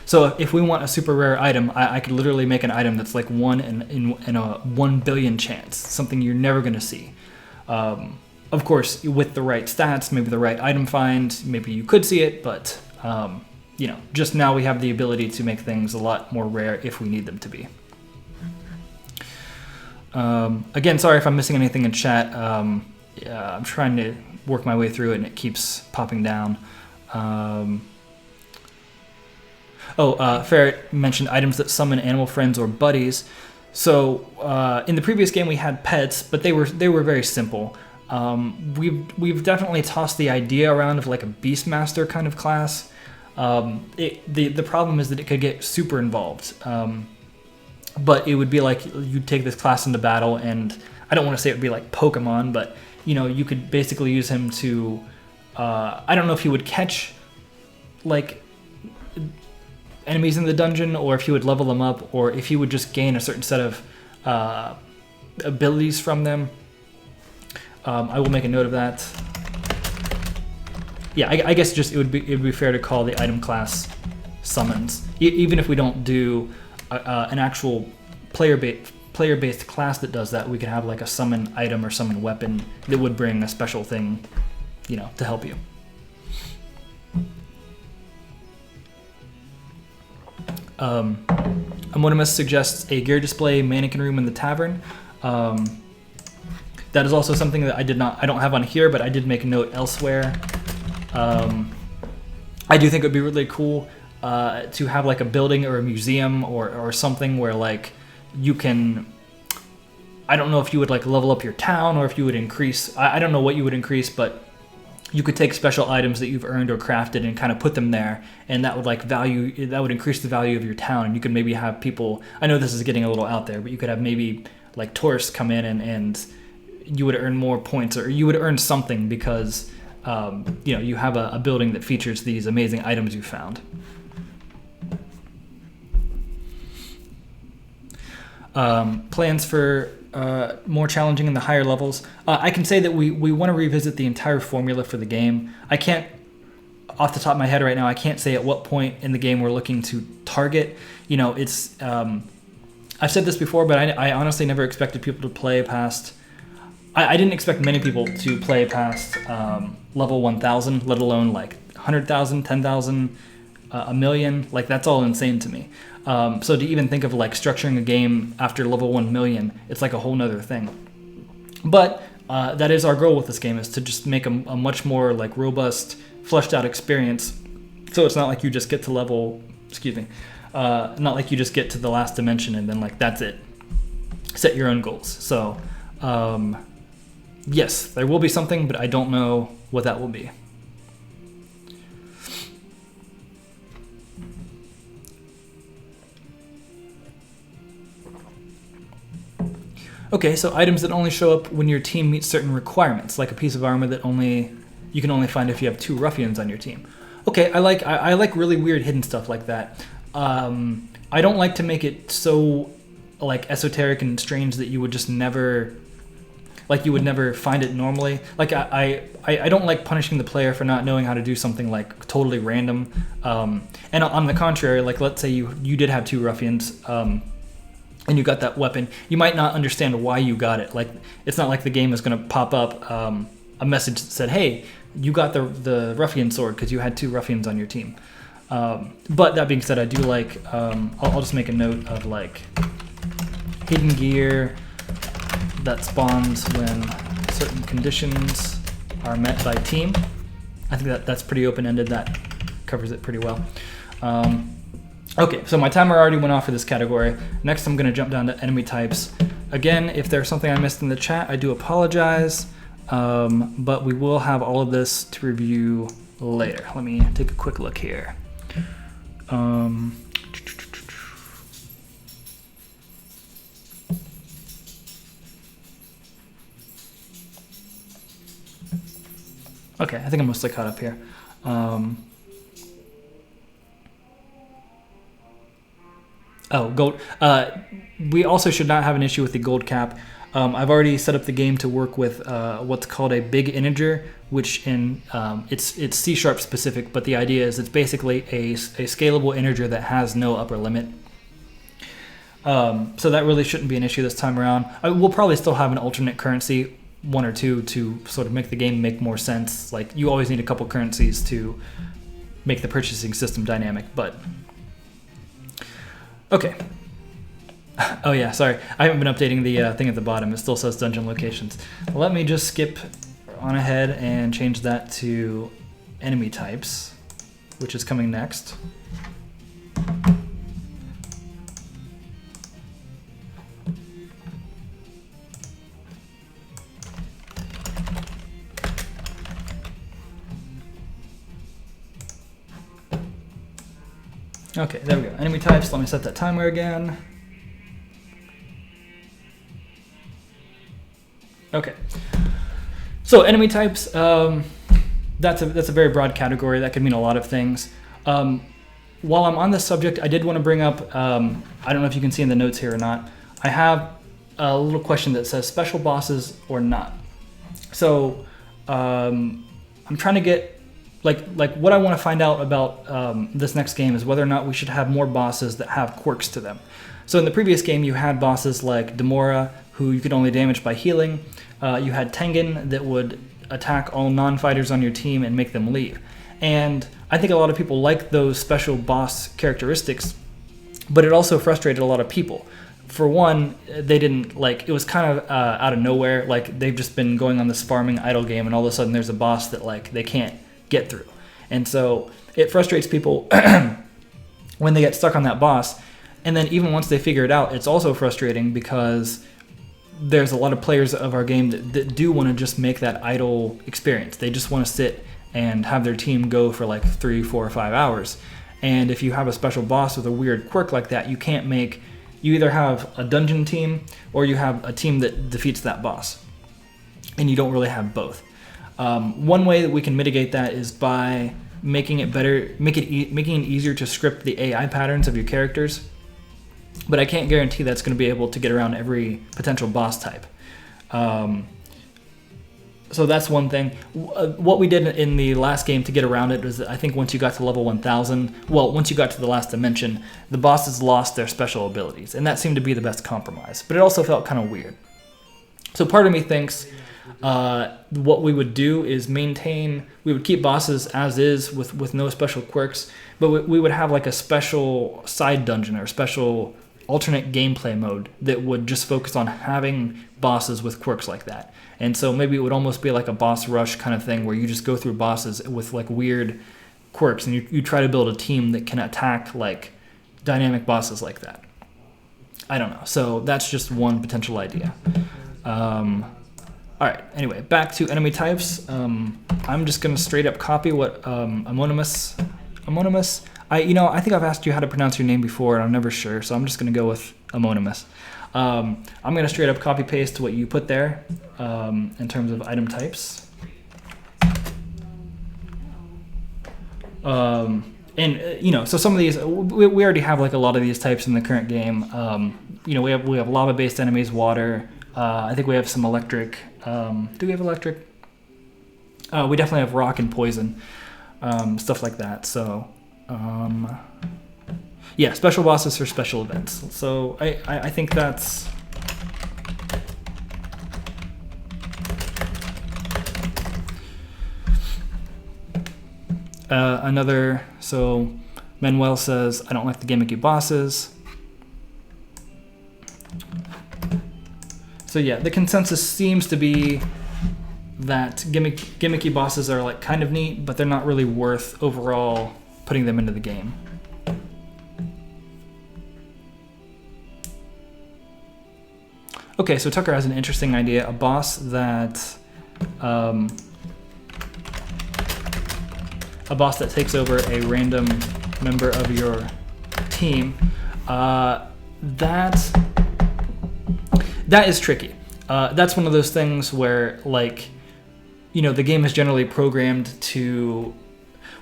So if we want a super rare item, I could literally make an item that's like 1 in a 1 billion chance, something you're never going to see. Of course, with the right stats, maybe the right item find, maybe you could see it, but just now we have the ability to make things a lot more rare if we need them to be. Again, sorry if I'm missing anything in chat. I'm trying to work my way through it and it keeps popping down. Ferret mentioned items that summon animal friends or buddies. So in the previous game we had pets, but they were very simple. We've definitely tossed the idea around of like a Beastmaster kind of class. The problem is that it could get super involved. But it would be like you'd take this class into battle, and I don't want to say it would be like Pokemon, but you could basically use him to. I don't know if he would catch like enemies in the dungeon, or if he would level them up, or if he would just gain a certain set of abilities from them. I will make a note of that. Yeah, I guess just it would be fair to call the item class summons, even if we don't do an actual player-based class that does that. We could have like a summon item or summon weapon that would bring a special thing, to help you. Amonimus suggests a gear display mannequin room in the tavern. That is also something that I don't have on here, but I did make a note elsewhere. I do think it would be really cool to have like a building or a museum or something where like you can, I don't know if you would like level up your town or if you would increase, I don't know what you would increase, but you could take special items that you've earned or crafted and kind of put them there, and that would increase the value of your town. And you could maybe have people, I know this is getting a little out there, but you could have maybe like tourists come in and you would earn more points, or you would earn something because you have a building that features these amazing items you found. Plans for more challenging in the higher levels. I can say that we want to revisit the entire formula for the game. I can't, off the top of my head right now, I can't say at what point in the game we're looking to target. It's I've said this before, but I honestly never expected people to play past. I didn't expect many people to play past level 1,000, let alone like 100,000, 10,000, a million. Like that's all insane to me. So to even think of like structuring a game after level 1 million, it's like a whole nother thing. But that is our goal with this game, is to just make a much more like robust, fleshed out experience. So it's not like you just get to not like you just get to the last dimension and then like that's it. Set your own goals. So yes, there will be something, but I don't know what that will be. Okay, so items that only show up when your team meets certain requirements, like a piece of armor that you can only find if you have 2 ruffians on your team. Okay, I like really weird hidden stuff like that. I don't like to make it so like esoteric and strange that you would just never, like you would never find it normally. Like I don't like punishing the player for not knowing how to do something like totally random. And on the contrary, like let's say you did have 2 ruffians. And you got that weapon, you might not understand why you got it. Like, it's not like the game is going to pop up a message that said, hey, you got the ruffian sword because you had 2 ruffians on your team. But that being said, I do like, I'll just make a note of like hidden gear that spawns when certain conditions are met by team. I think that's pretty open-ended. That covers it pretty well. Okay, so my timer already went off for this category. Next, I'm going to jump down to enemy types. Again, if there's something I missed in the chat, I do apologize, but we will have all of this to review later. Let me take a quick look here. Okay, I think I'm mostly caught up here. Oh, gold. We also should not have an issue with the gold cap. I've already set up the game to work with what's called a big integer, which it's C# specific, but the idea is it's basically a scalable integer that has no upper limit. So that really shouldn't be an issue this time around. We'll probably still have an alternate currency, one or two, to sort of make the game make more sense. Like, you always need a couple currencies to make the purchasing system dynamic, but okay. Oh yeah, sorry. I haven't been updating the thing at the bottom. It still says dungeon locations. Let me just skip on ahead and change that to enemy types, which is coming next. Okay, there we go. Enemy types. Let me set that timer again. Okay. So enemy types, that's a very broad category. That could mean a lot of things. While I'm on this subject, I did want to bring up, I don't know if you can see in the notes here or not, I have a little question that says special bosses or not. So I'm trying to get, like what I want to find out about this next game is whether or not we should have more bosses that have quirks to them. So in the previous game, you had bosses like Demora, who you could only damage by healing. You had Tengen that would attack all non-fighters on your team and make them leave. And I think a lot of people like those special boss characteristics, but it also frustrated a lot of people. For one, they didn't, like, it was kind of out of nowhere. Like, they've just been going on this farming idle game, and all of a sudden there's a boss that, like, they can't get through. And so it frustrates people when they get stuck on that boss. And then even once they figure it out, it's also frustrating because there's a lot of players of our game that do want to just make that idle experience. They just want to sit and have their team go for like 3, 4, or 5 hours. And if you have a special boss with a weird quirk like that, you can't make... You either have a dungeon team or you have a team that defeats that boss. And you don't really have both. One way that we can mitigate that is by making it better, making it easier to script the AI patterns of your characters. But I can't guarantee that's going to be able to get around every potential boss type. So that's one thing. What we did in the last game to get around it was, I think once you got to level 1000, well, once you got to the last dimension, the bosses lost their special abilities. And that seemed to be the best compromise. But it also felt kind of weird. So part of me thinks what we would do is we would keep bosses as is with no special quirks, but we would have like a special side dungeon or special alternate gameplay mode that would just focus on having bosses with quirks like that. And so maybe it would almost be like a boss rush kind of thing where you just go through bosses with like weird quirks and you try to build a team that can attack like dynamic bosses like that. I don't know. So that's just one potential idea. All right, anyway, back to enemy types. I'm just going to straight up copy what Amonymous, I think I've asked you how to pronounce your name before, and I'm never sure, so I'm just going to go with Amonymous. I'm going to straight up copy paste what you put there in terms of item types. So some of these, we already have like a lot of these types in the current game. We have lava-based enemies, water. I think we have some electric. Do we have electric? We definitely have rock and poison, stuff like that. So, yeah, special bosses for special events. So I think that's... So Manuel says, I don't like the gimmicky bosses. So yeah, the consensus seems to be that gimmicky bosses are like kind of neat, but they're not really worth overall putting them into the game. Okay, so Tucker has an interesting idea, a boss that takes over a random member of your team. That is tricky. That's one of those things where, like, the game is generally programmed to.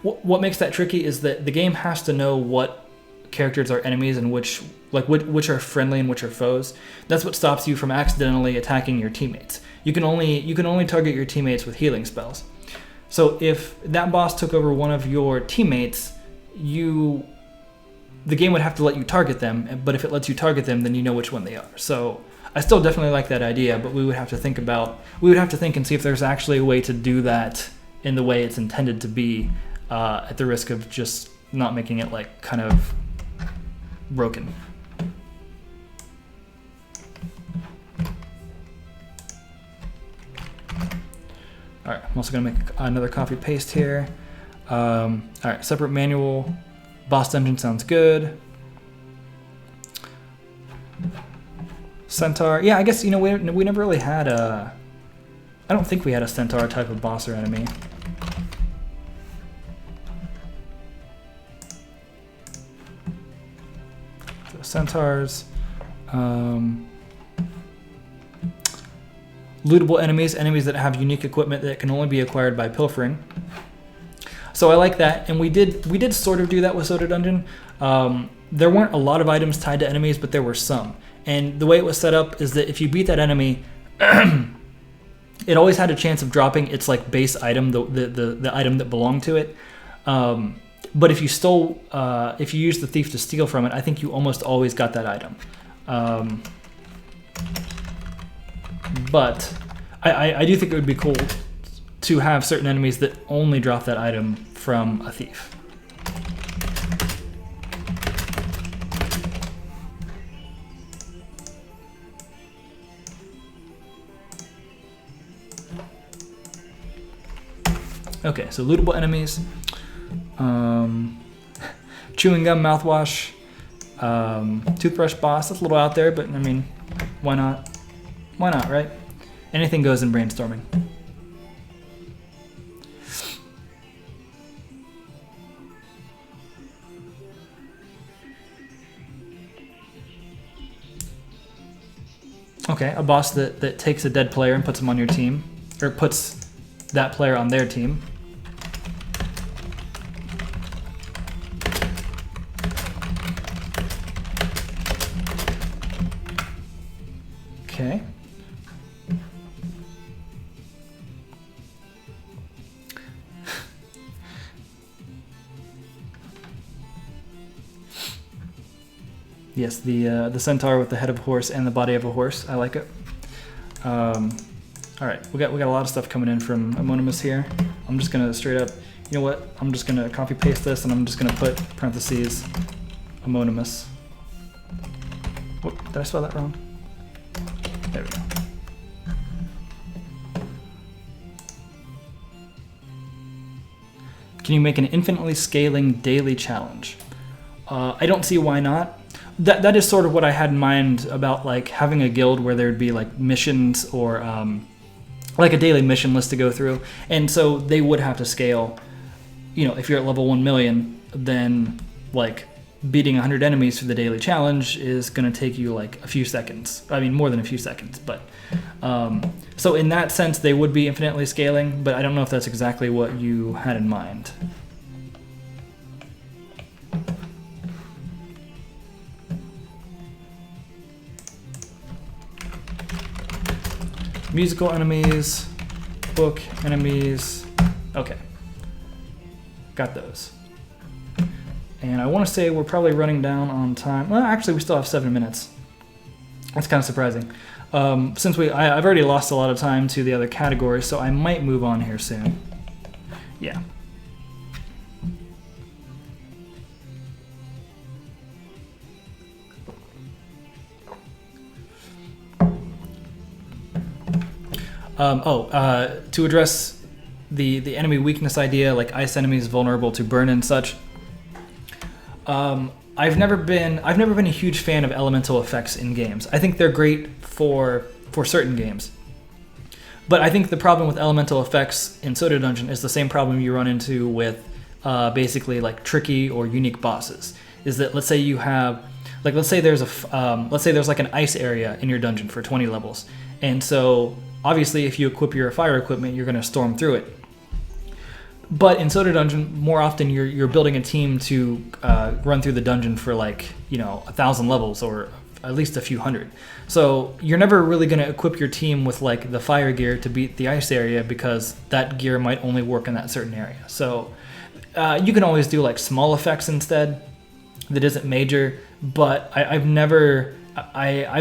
What makes that tricky is that the game has to know what characters are enemies and which are friendly and which are foes. That's what stops you from accidentally attacking your teammates. You can only target your teammates with healing spells. So if that boss took over one of your teammates, the game would have to let you target them. But if it lets you target them, then you know which one they are. So I still definitely like that idea, but we would have to think and see if there's actually a way to do that in the way it's intended to be, at the risk of just not making it like kind of broken. All right, I'm also gonna make another copy paste here. All right, separate manual, boss dungeon sounds good. Centaur, yeah, I guess, we never really had I don't think we had a centaur type of boss or enemy. So centaurs, lootable enemies that have unique equipment that can only be acquired by pilfering. So I like that, and we did sort of do that with Soda Dungeon. There weren't a lot of items tied to enemies, but there were some. And the way it was set up is that if you beat that enemy, it always had a chance of dropping its like base item, the item that belonged to it. But if you used the thief to steal from it, I think you almost always got that item. But I do think it would be cool to have certain enemies that only drop that item from a thief. Okay, so lootable enemies. Chewing gum, mouthwash, toothbrush boss. That's a little out there, but I mean, why not? Why not, right? Anything goes in brainstorming. Okay, a boss that takes a dead player and puts him on your team, or puts that player on their team. Okay. Yes, the centaur with the head of a horse and the body of a horse. I like it. All right, we got a lot of stuff coming in from Anonymous here. I'm just gonna straight up, you know what? I'm just gonna copy paste this, and I'm just gonna put parentheses Anonymous. Whoop, did I spell that wrong? There we go. Can you make an infinitely scaling daily challenge? I don't see why not. That is sort of what I had in mind about like having a guild where there'd be like missions or like a daily mission list to go through, and so they would have to scale. If you're at level 1 million, then like beating 100 enemies for the daily challenge is going to take you like a few seconds. I mean, more than a few seconds, but so in that sense they would be infinitely scaling, but I don't know if that's exactly what you had in mind. Musical enemies, book enemies. Okay, got those. And I want to say we're probably running down on time. Well, actually, we still have 7 minutes. That's kind of surprising. Since I've already lost a lot of time to the other categories, so I might move on here soon. Yeah. To address the enemy weakness idea, like ice enemies vulnerable to burn and such. I've never been a huge fan of elemental effects in games. I think they're great for certain games. But I think the problem with elemental effects in Soda Dungeon is the same problem you run into with basically like tricky or unique bosses. Is that let's say there's like an ice area in your dungeon for 20 levels, and so Obviously, if you equip your fire equipment, you're going to storm through it. But in Soda Dungeon, more often you're building a team to run through the dungeon for 1,000 levels or at least a few hundred. So you're never really going to equip your team with the fire gear to beat the ice area, because that gear might only work in that certain area. So you can always do small effects instead that isn't major. But I've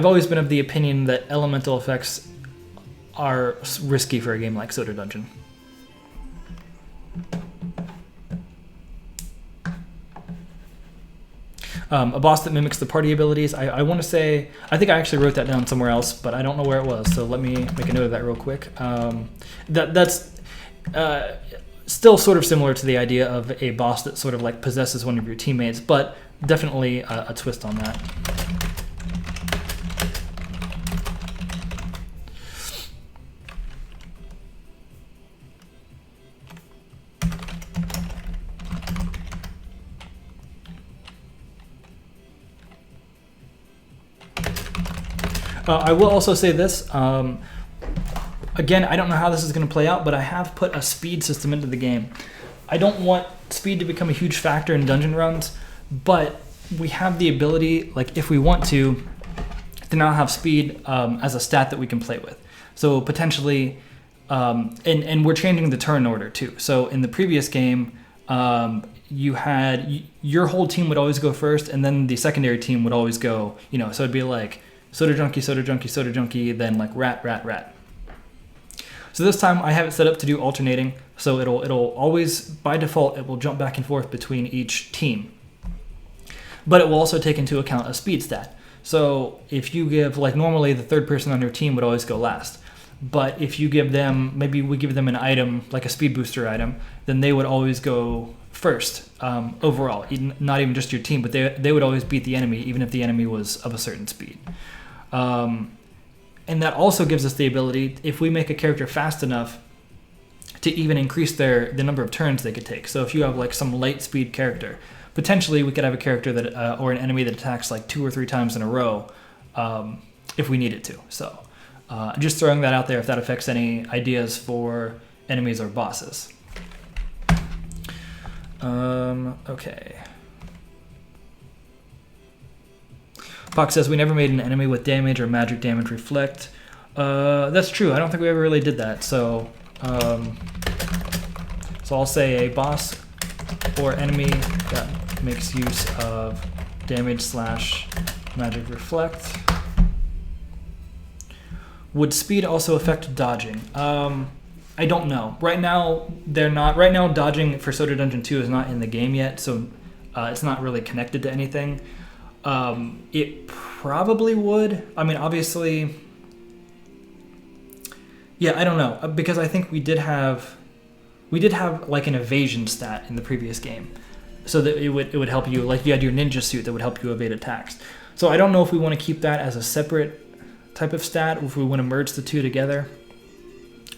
always been of the opinion that elemental effects are risky for a game like Soda Dungeon. A boss that mimics the party abilities. I want to say, I think I actually wrote that down somewhere else, but I don't know where it was. So let me make a note of that real quick. That's still sort of similar to the idea of a boss that sort of possesses one of your teammates, but definitely a twist on that. I will also say this. Again, I don't know how this is going to play out, but I have put a speed system into the game. I don't want speed to become a huge factor in dungeon runs, but we have the ability, if we want to now have speed as a stat that we can play with. So potentially, and we're changing the turn order too. So in the previous game, you had your whole team would always go first, and then the secondary team would always go. So it'd be Soda Junkie, Soda Junkie, Soda Junkie, then rat, rat, rat. So this time I have it set up to do alternating, so it'll always, by default, it will jump back and forth between each team. But it will also take into account a speed stat. So if you give, normally the third person on your team would always go last. But if you give them, maybe we give them an item, like a speed booster item, then they would always go first overall, not even just your team, but they would always beat the enemy, even if the enemy was of a certain speed. And that also gives us the ability, if we make a character fast enough, to even increase the number of turns they could take. So if you have some light speed character, potentially we could have a character that or an enemy that attacks 2 or 3 times in a row if we needed to. So just throwing that out there if that affects any ideas for enemies or bosses. Okay. Fox says, we never made an enemy with damage or magic damage reflect. That's true. I don't think we ever really did that. So I'll say a boss or enemy that makes use of damage / magic reflect. Would speed also affect dodging? I don't know. Right now, they're not. Right now, dodging for Soda Dungeon 2 is not in the game yet, so it's not really connected to anything. It probably would. I mean, obviously, yeah, I don't know, because I think we did have an evasion stat in the previous game, so that it would help you. You had your ninja suit that would help you evade attacks. So I don't know if we want to keep that as a separate type of stat, or if we want to merge the two together.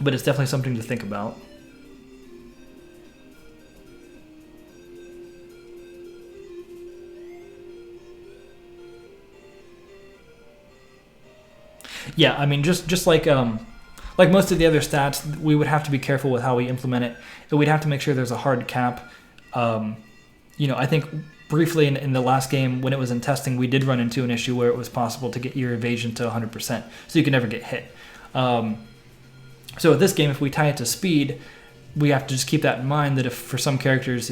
But it's definitely something to think about. Yeah, I mean, just like most of the other stats, we would have to be careful with how we implement it. And we'd have to make sure there's a hard cap. I think briefly in the last game when it was in testing, we did run into an issue where it was possible to get your evasion to 100%, so you could never get hit. So with this game, if we tie it to speed, we have to just keep that in mind, that if for some characters,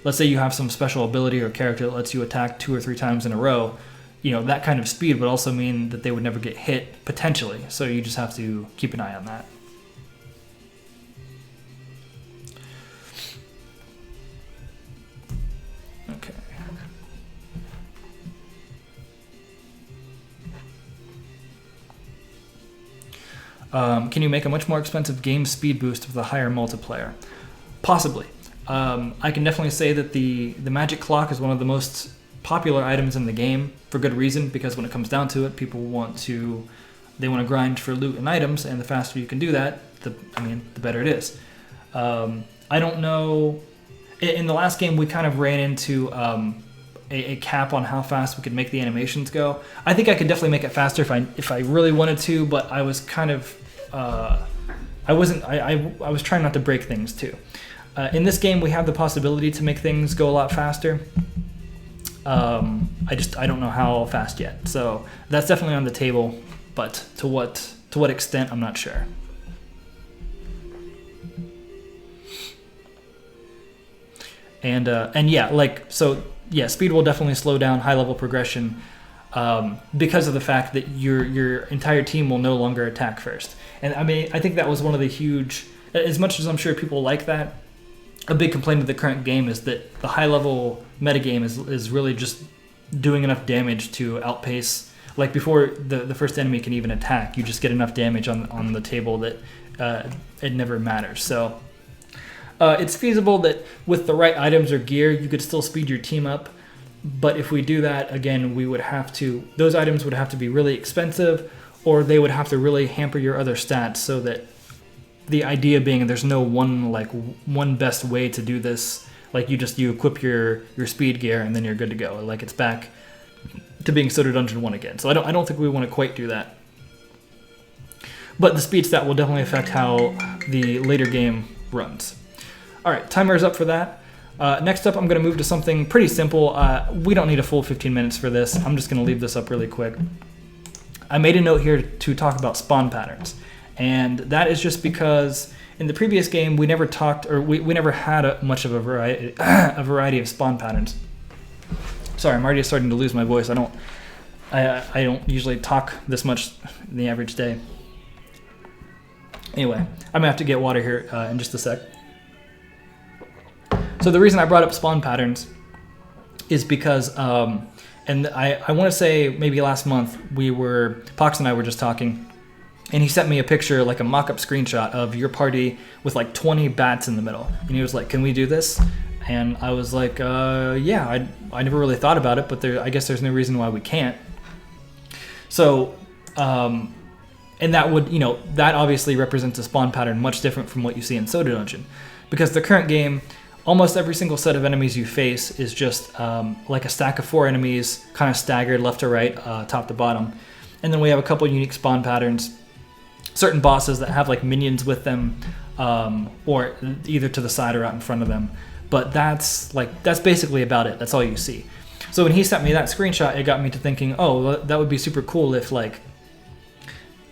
let's say you have some special ability or character that lets you attack 2 or 3 times in a row, that kind of speed would also mean that they would never get hit, potentially. So you just have to keep an eye on that. Okay. Can you make a much more expensive game speed boost with a higher multiplayer? Possibly. I can definitely say that the magic clock is one of the most popular items in the game, for good reason, because when it comes down to it, people want to grind for loot and items, and the faster you can do that, the better it is. I don't know. In the last game, we kind of ran into a cap on how fast we could make the animations go. I think I could definitely make it faster if I really wanted to, but I was kind of I wasn't. I was trying not to break things too. In this game, we have the possibility to make things go a lot faster. I don't know how fast yet. So that's definitely on the table, but to what extent, I'm not sure. And yeah, speed will definitely slow down high level progression because of the fact that your entire team will no longer attack first. And I mean, I think that was one of the huge, as much as I'm sure people like that, a big complaint of the current game is that the high level metagame is really just doing enough damage to outpace, like before the first enemy can even attack, you just get enough damage on the table that it never matters. So it's feasible that with the right items or gear, you could still speed your team up. But if we do that, again, those items would have to be really expensive, or they would have to really hamper your other stats, so that the idea being there's no one best way to do this. Like you equip your speed gear and then you're good to go. Like it's back to being Soda Dungeon 1 again. So I don't think we want to quite do that. But the speed stat will definitely affect how the later game runs. All right, timer is up for that. Next up, I'm going to move to something pretty simple. We don't need a full 15 minutes for this. I'm just going to leave this up really quick. I made a note here to talk about spawn patterns. And that is just because in the previous game, we never talked, or we never had much of a variety of spawn patterns. Sorry, I'm already starting to lose my voice. I don't usually talk this much in the average day. Anyway, I'm going to have to get water here in just a sec. So the reason I brought up spawn patterns is because, and I want to say maybe last month, Pox and I were just talking, and he sent me a picture, like a mock-up screenshot of your party with like 20 bats in the middle. And he was like, can we do this? And I was like, yeah, I never really thought about it, but I guess there's no reason why we can't. So, and that would, that obviously represents a spawn pattern much different from what you see in Soda Dungeon. Because the current game, almost every single set of enemies you face is just like a stack of 4 enemies, kind of staggered left to right, top to bottom. And then we have a couple unique spawn patterns. Certain bosses that have like minions with them, or either to the side or out in front of them. But that's basically about it. That's all you see. So when he sent me that screenshot, it got me to thinking, oh, that would be super cool if like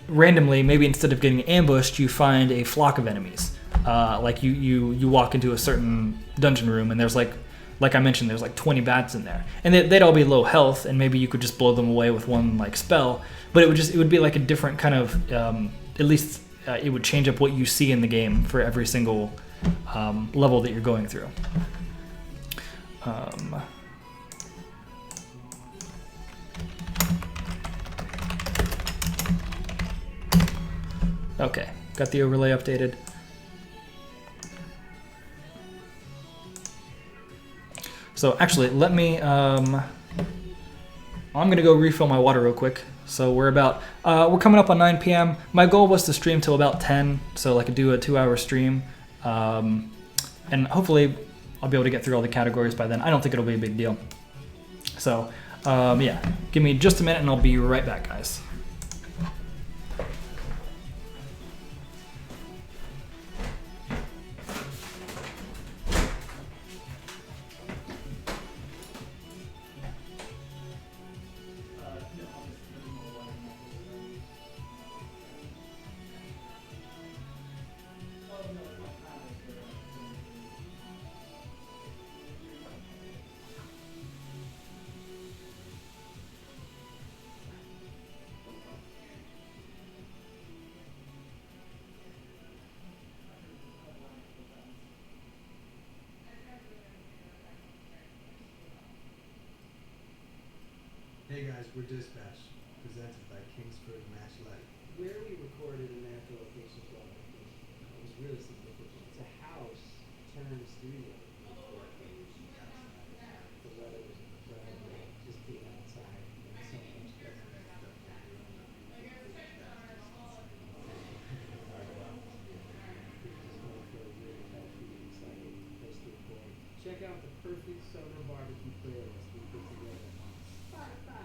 randomly, maybe instead of getting ambushed, you find a flock of enemies. Like you walk into a certain dungeon room and there's like I mentioned, there's like 20 bats in there, and they'd all be low health, and maybe you could just blow them away with one like spell. But it would be like a different kind of at least it would change up what you see in the game for every single level that you're going through. Okay, got the overlay updated. So actually, let me, I'm gonna go refill my water real quick. So we're coming up on 9 p.m. My goal was to stream till about 10, so like do a 2-hour stream. And hopefully I'll be able to get through all the categories by then. I don't think it'll be a big deal. So yeah, give me just a minute and I'll be right back, guys. Hey guys, we're Dispatch, presented by Kingsford Matchlight. Where we recorded in their location as well, it was really significant. It's a house turned studio. The weather was incredible, just being outside and so much better. Check out the perfect summer barbecue playlist we put together on Spotify.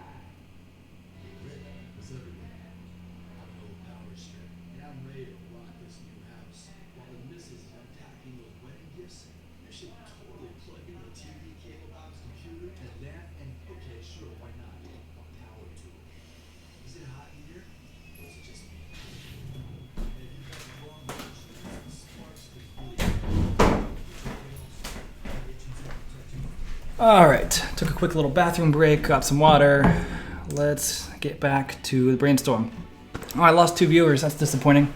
All right, took a quick little bathroom break, got some water. Let's get back to the brainstorm. Oh, I lost 2 viewers, that's disappointing.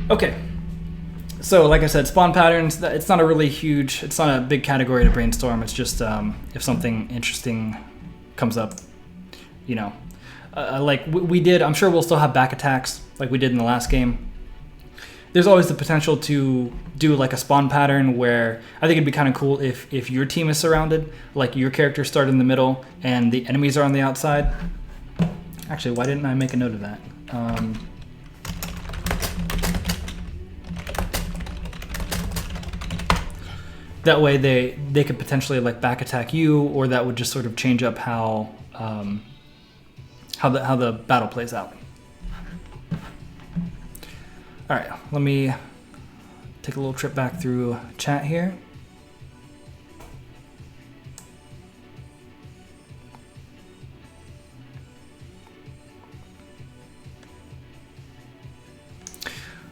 Okay, so like I said, spawn patterns, it's not a big category to brainstorm. It's just if something interesting comes up, you know. Like we did, I'm sure we'll still have back attacks like we did in the last game. There's always the potential to do like a spawn pattern where I think it'd be kind of cool if your team is surrounded, like your characters start in the middle and the enemies are on the outside. Actually, why didn't I make a note of that? That way they could potentially like back attack you, or that would just sort of change up how the battle plays out. All right, let me take a little trip back through chat here.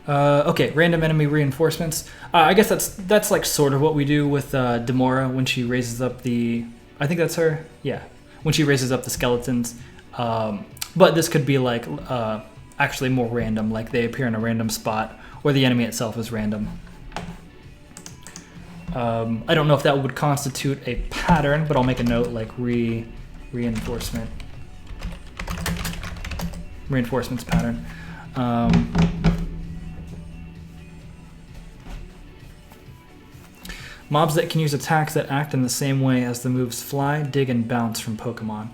Okay, random enemy reinforcements. I guess that's like sort of what we do with Demora when she raises up the. I think that's her. Yeah, when she raises up the skeletons. But this could be like actually more random, like they appear in a random spot, or the enemy itself is random. I don't know if that would constitute a pattern, but I'll make a note like reinforcements pattern. Mobs that can use attacks that act in the same way as the moves Fly, Dig, and Bounce from Pokemon.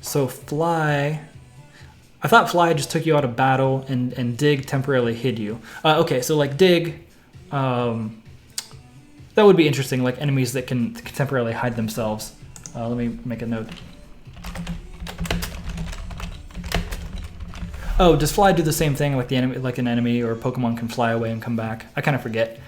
So Fly... I thought Fly just took you out of battle, and Dig temporarily hid you. Okay, so like Dig... that would be interesting, like enemies that can temporarily hide themselves. Let me make a note. Oh, does Fly do the same thing like the enemy, like an enemy or Pokemon can fly away and come back? I kind of forget.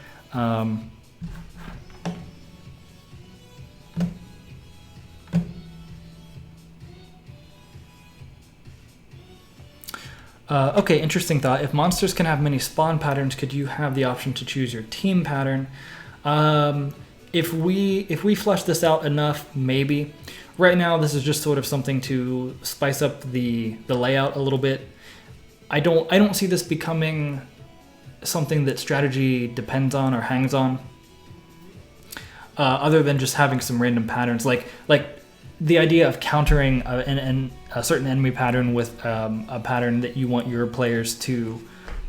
Okay, interesting thought. If monsters can have many spawn patterns, could you have the option to choose your team pattern? If we flesh this out enough, maybe. Right now, this is just sort of something to spice up the layout a little bit. I don't see this becoming something that strategy depends on or hangs on, other than just having some random patterns, like the idea of countering a certain enemy pattern with a pattern that you want your players to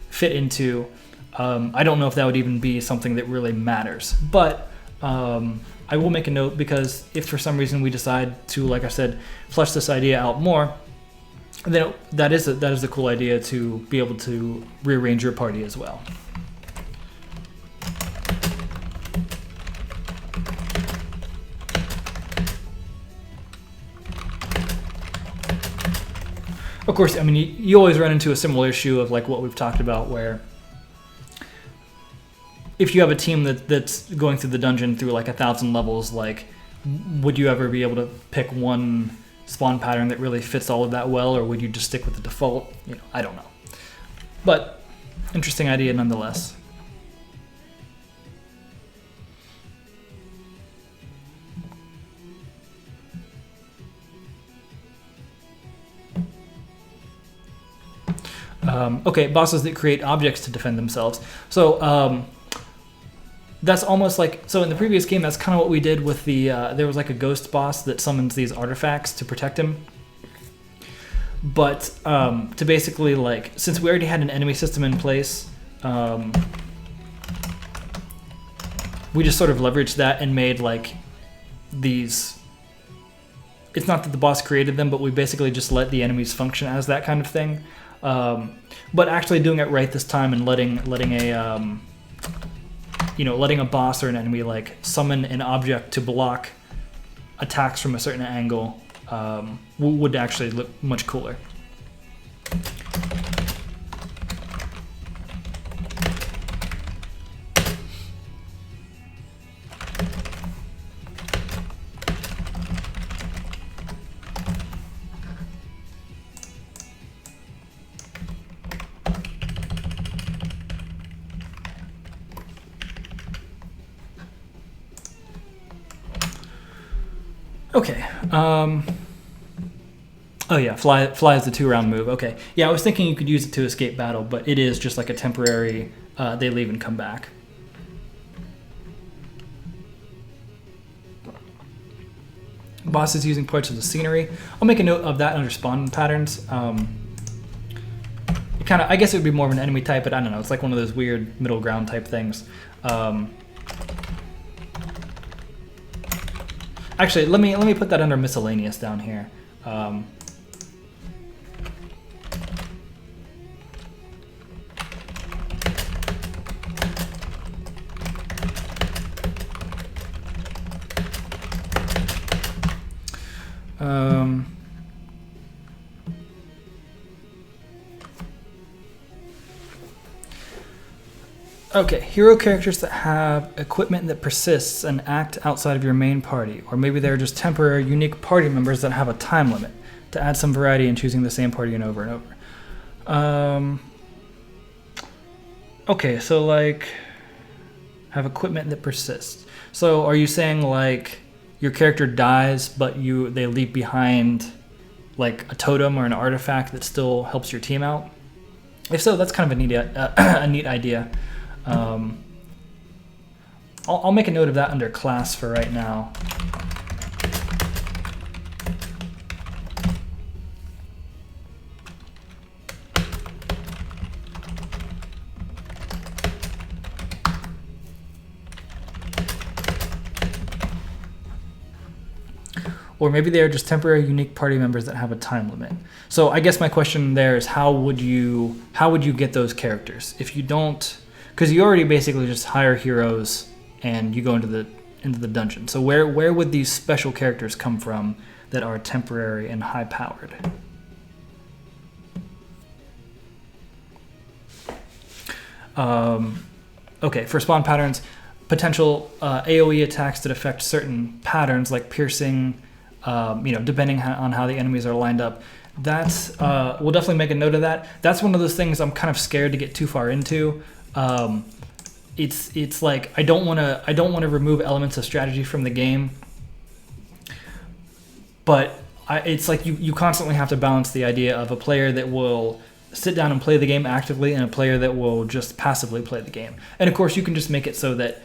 fit into. I don't know if that would even be something that really matters, but I will make a note, because if for some reason we decide to, like I said, flesh this idea out more, then that is a cool idea to be able to rearrange your party as well. Of course, I mean, you always run into a similar issue of like what we've talked about, where if you have a team that's going through the dungeon through like 1,000 levels, like would you ever be able to pick one spawn pattern that really fits all of that well, or would you just stick with the default? You know, I don't know. But interesting idea nonetheless. Okay, bosses that create objects to defend themselves. So that's almost like, so in the previous game, that's kind of what we did with the, there was like a ghost boss that summons these artifacts to protect him. But to basically like, since we already had an enemy system in place, we just sort of leveraged that and made like these, it's not that the boss created them, but we basically just let the enemies function as that kind of thing. But actually doing it right this time and letting a boss or an enemy like summon an object to block attacks from a certain angle would actually look much cooler. Okay. Oh yeah, fly is the 2-round move. Okay. Yeah, I was thinking you could use it to escape battle, but it is just like a temporary. They leave and come back. Boss is using parts of the scenery. I'll make a note of that under spawn patterns. It kind of, I guess it would be more of an enemy type, but I don't know. It's like one of those weird middle ground type things. Actually, let me put that under miscellaneous down here. Okay, hero characters that have equipment that persists and act outside of your main party, or maybe they're just temporary, unique party members that have a time limit to add some variety in choosing the same party and over. Okay, so like have equipment that persists. So are you saying like your character dies, but they leave behind like a totem or an artifact that still helps your team out? If so, that's kind of a neat idea. I'll make a note of that under class for right now. Or maybe they are just temporary unique party members that have a time limit. So I guess my question there is how would you get those characters? If you don't, because you already basically just hire heroes and you go into the dungeon. So where would these special characters come from that are temporary and high powered? Okay, for spawn patterns, potential AoE attacks that affect certain patterns like piercing, depending on how the enemies are lined up. That's we'll definitely make a note of that. That's one of those things I'm kind of scared to get too far into. It's like I don't want to remove elements of strategy from the game, but it's like you constantly have to balance the idea of a player that will sit down and play the game actively and a player that will just passively play the game. And of course, you can just make it so that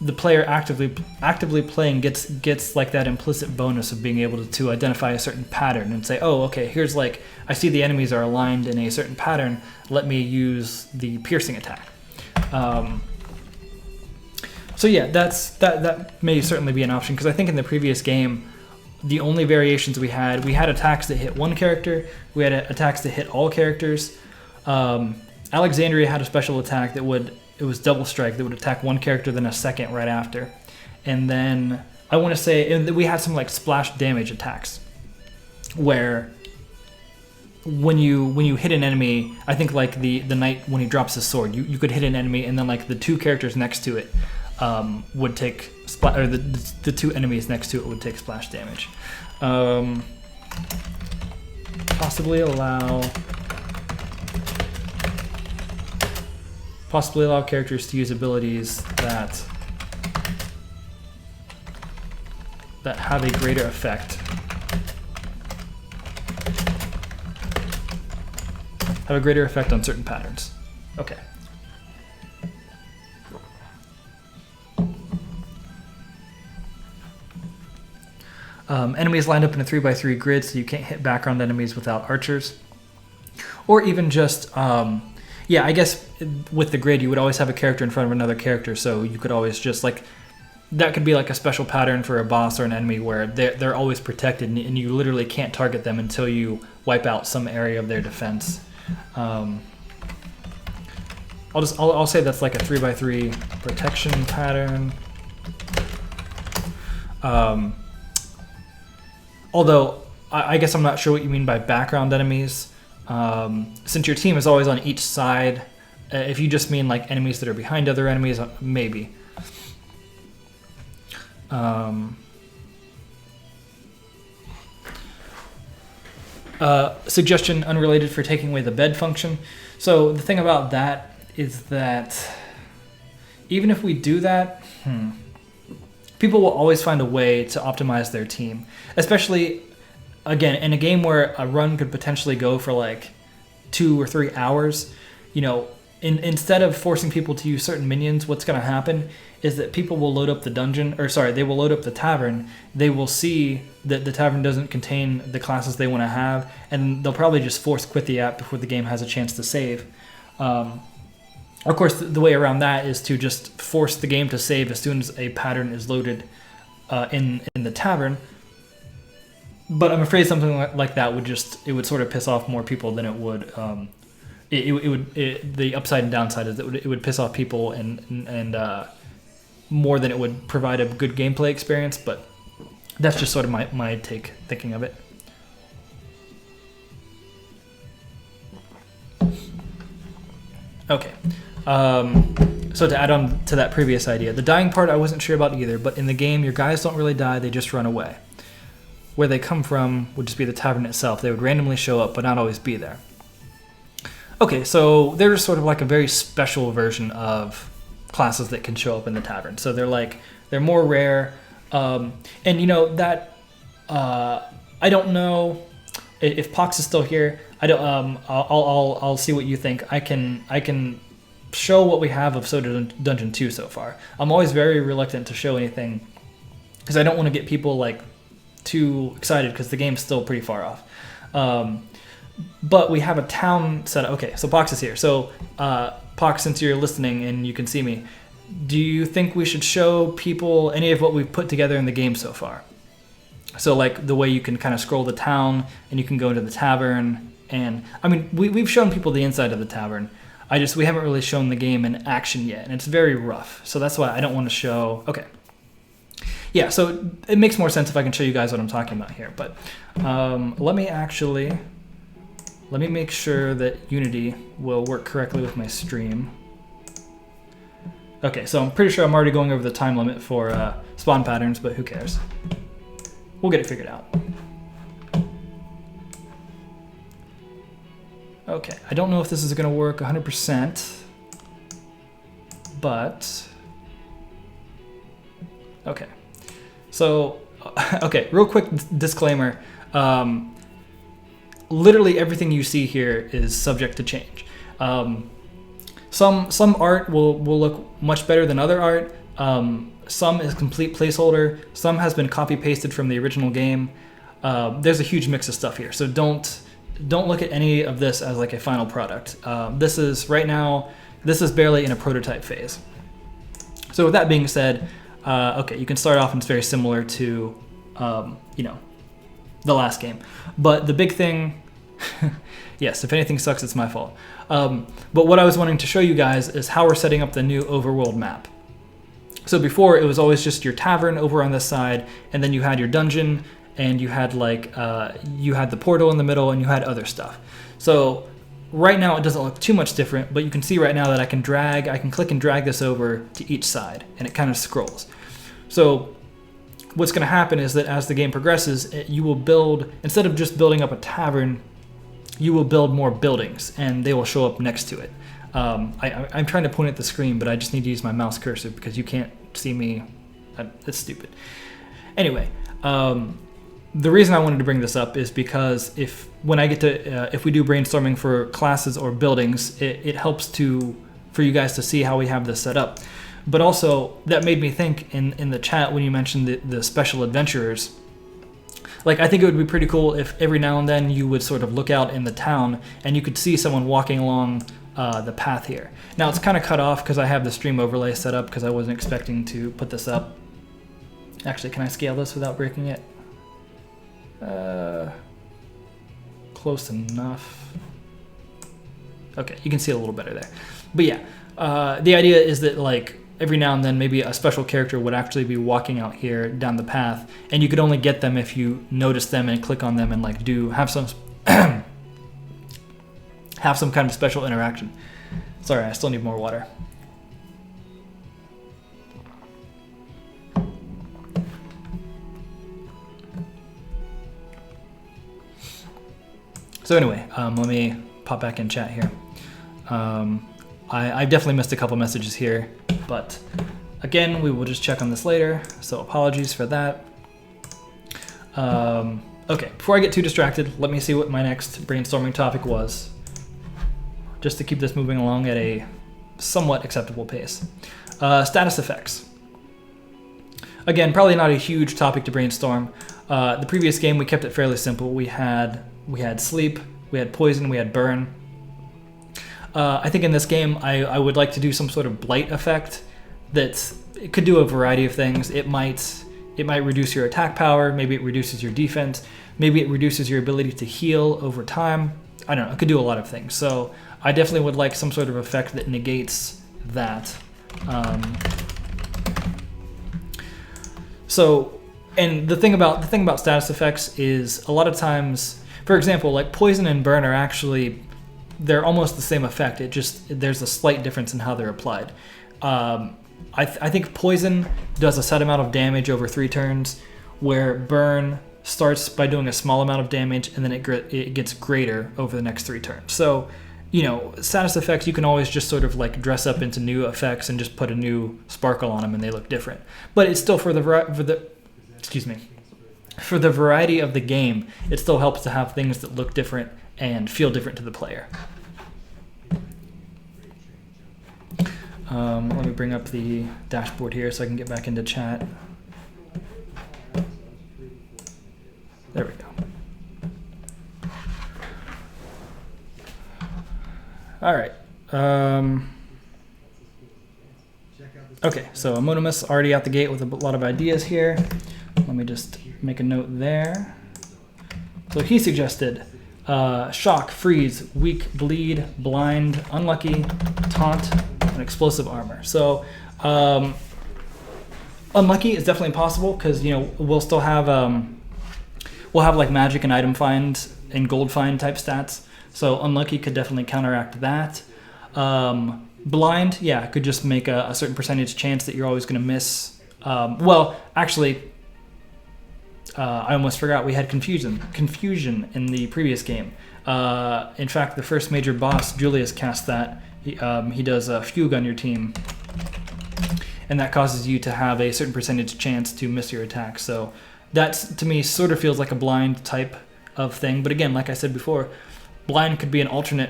the player actively playing gets like that implicit bonus of being able to identify a certain pattern and say, oh, okay, here's like I see the enemies are aligned in a certain pattern. Let me use the piercing attack. So yeah, that may certainly be an option, because I think in the previous game, the only variations we had attacks that hit one character, we had attacks that hit all characters. Alexandria had a special attack it was double strike that would attack one character then a second right after. And then I want to say we had some like splash damage attacks where when you hit an enemy, I think like the knight when he drops his sword, you could hit an enemy and then like the two characters next to it would take the two enemies next to it would take splash damage. Possibly allow characters to use abilities that have a greater effect. Have a greater effect on certain patterns. Okay. Enemies lined up in a 3x3 grid, so you can't hit background enemies without archers. Or even just, I guess with the grid, you would always have a character in front of another character, so you could always just like, that could be like a special pattern for a boss or an enemy where they're always protected and you literally can't target them until you wipe out some area of their defense. I'll say that's like a 3x3 protection pattern. Although I guess I'm not sure what you mean by background enemies. Since your team is always on each side, if you just mean like enemies that are behind other enemies, maybe. Suggestion unrelated for taking away the bed function. So the thing about that is that even if we do that, people will always find a way to optimize their team, especially again in a game where a run could potentially go for like 2 or 3 hours. You know, instead of forcing people to use certain minions, what's going to happen is that people will load up the dungeon, or sorry, they will load up the tavern. They will see that the tavern doesn't contain the classes they want to have, and they'll probably just force quit the app before the game has a chance to save. Of course, the way around that is to just force the game to save as soon as a pattern is loaded in the tavern. But I'm afraid something like that would sort of piss off more people than it would. The upside and downside is that it would piss off people and more than it would provide a good gameplay experience. But that's just sort of my take thinking of it. Okay. So to add on to that previous idea, the dying part I wasn't sure about either, but in the game your guys don't really die, they just run away. Where they come from would just be the tavern itself. They would randomly show up but not always be there. Okay, so they're sort of like a very special version of classes that can show up in the tavern. So they're more rare, and you know that I don't know if Pox is still here. I don't. I'll see what you think. I can show what we have of Soda Dungeon 2 so far. I'm always very reluctant to show anything because I don't want to get people like too excited because the game's still pretty far off. But we have a town set up. Okay, so Pox is here. So Pox, since you're listening and you can see me, do you think we should show people any of what we've put together in the game so far? So like the way you can kind of scroll the town and you can go into the tavern. And I mean, we've shown people the inside of the tavern. We haven't really shown the game in action yet, and it's very rough. So that's why I don't want to show. Okay. Yeah, so it makes more sense if I can show you guys what I'm talking about here. But let me make sure that Unity will work correctly with my stream. Okay, so I'm pretty sure I'm already going over the time limit for spawn patterns, but who cares? We'll get it figured out. Okay, I don't know if this is going to work 100%, but okay. So, okay, real quick disclaimer. Literally everything you see here is subject to change. Some art will look much better than other art. Some is complete placeholder. Some has been copy pasted from the original game. There's a huge mix of stuff here, so don't look at any of this as like a final product. This is barely in a prototype phase. So with that being said, okay, you can start off and it's very similar to, the last game. But the big thing, yes, if anything sucks, it's my fault. But what I was wanting to show you guys is how we're setting up the new overworld map. So before, it was always just your tavern over on this side, and then you had your dungeon, and you had you had the portal in the middle, and you had other stuff. So right now it doesn't look too much different, but you can see right now that I can click and drag this over to each side, and it kind of scrolls. So what's going to happen is that as the game progresses, you will build, instead of just building up a tavern, you will build more buildings, and they will show up next to it. I'm trying to point at the screen, but I just need to use my mouse cursor because you can't see me. It's stupid. Anyway, the reason I wanted to bring this up is because if we do brainstorming for classes or buildings, it helps for you guys to see how we have this set up. But also, that made me think in the chat when you mentioned the special adventurers. Like, I think it would be pretty cool if every now and then you would sort of look out in the town and you could see someone walking along the path here. Now, it's kind of cut off because I have the stream overlay set up because I wasn't expecting to put this up. Actually, can I scale this without breaking it? Close enough. Okay, you can see it a little better there. But yeah, the idea is that like every now and then maybe a special character would actually be walking out here down the path, and you could only get them if you notice them and click on them and like have some have some kind of special interaction. Sorry, I still need more water. So anyway, let me pop back in chat here. I definitely missed a couple messages here, but Again, we will just check on this later, so apologies for that. Okay, before I get too distracted, let me see what my next brainstorming topic was, just to keep this moving along at a somewhat acceptable pace. Status effects. Again, probably not a huge topic to brainstorm. The previous game, we kept it fairly simple. We had sleep, we had poison, we had burn. I think in this game, I would like to do some sort of blight effect that it could do a variety of things. It might reduce your attack power, maybe it reduces your defense, maybe it reduces your ability to heal over time. I don't know, it could do a lot of things. So I definitely would like some sort of effect that negates that. And the thing about status effects is a lot of times, for example, like poison and burn are actually, they're almost the same effect. It just, there's a slight difference in how they're applied. I think poison does a set amount of damage over 3 turns, where burn starts by doing a small amount of damage and then it gets greater over the next 3 turns. So, you know, status effects, you can always just sort of like dress up into new effects and just put a new sparkle on them and they look different. But it's still for the variety of the game, it still helps to have things that look different and feel different to the player. Let me bring up the dashboard here so I can get back into chat. There we go. All right. Okay, so Amonimus already out the gate with a lot of ideas here. Let me just make a note there. So he suggested shock, freeze, weak, bleed, blind, unlucky, taunt, and explosive armor. So unlucky is definitely possible because, you know, we'll still have like magic and item find and gold find type stats. So unlucky could definitely counteract that. Blind, yeah, could just make a certain percentage chance that you're always going to miss. Well, actually, I almost forgot we had confusion in the previous game. In fact, the first major boss, Julius, cast that. He does a fugue on your team, and that causes you to have a certain percentage chance to miss your attack. So that, to me, sort of feels like a blind type of thing. But again, like I said before, blind could be an alternate.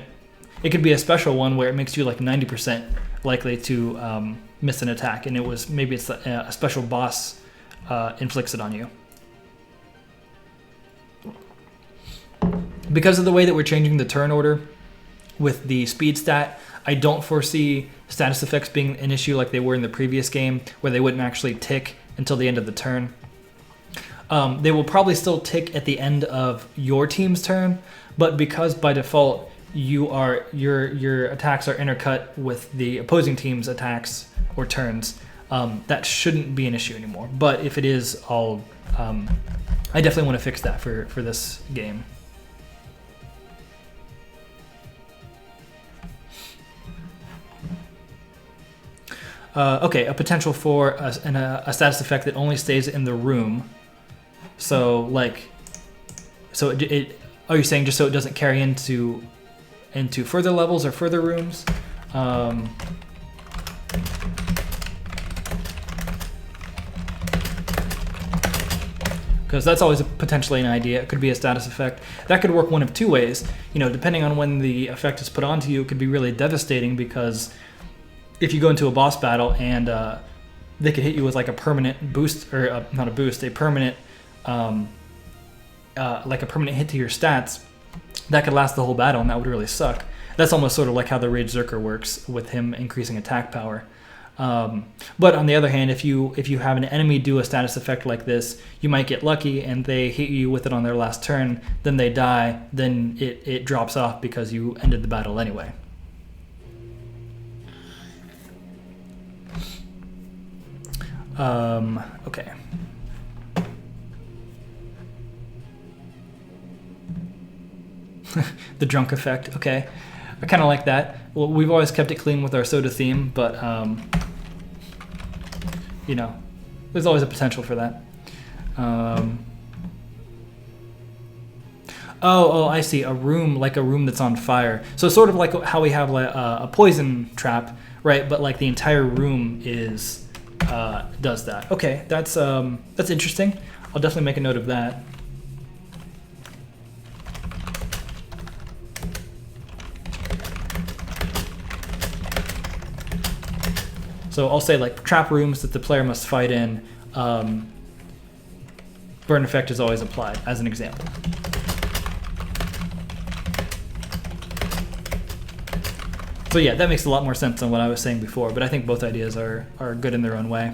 It could be a special one where it makes you like 90% likely to miss an attack, and maybe it's a special boss inflicts it on you. Because of the way that we're changing the turn order with the speed stat, I don't foresee status effects being an issue like they were in the previous game, where they wouldn't actually tick until the end of the turn. They will probably still tick at the end of your team's turn, but because by default your attacks are intercut with the opposing team's attacks or turns, that shouldn't be an issue anymore. But if it is, I definitely want to fix that for this game. Okay, a potential for a status effect that only stays in the room. So are you saying just so it doesn't carry into further levels or further rooms? Because that's always potentially an idea. It could be a status effect. That could work one of 2 ways. You know, depending on when the effect is put onto you, it could be really devastating, because if you go into a boss battle and they could hit you with like a permanent boost, or not a boost, a permanent, like a permanent hit to your stats, that could last the whole battle, and that would really suck. That's almost sort of like how the Rage Zerker works with him increasing attack power. But on the other hand, if you have an enemy do a status effect like this, you might get lucky and they hit you with it on their last turn, then they die, then it drops off because you ended the battle anyway. Okay. The drunk effect, okay. I kind of like that. Well, we've always kept it clean with our soda theme, but, you know, there's always a potential for that. Oh, I see. A room that's on fire. So sort of like how we have a poison trap, right? But like the entire room is does that. Okay, that's interesting. I'll definitely make a note of that. So I'll say like trap rooms that the player must fight in. Burn effect is always applied as an example. So yeah, that makes a lot more sense than what I was saying before, but I think both ideas are good in their own way.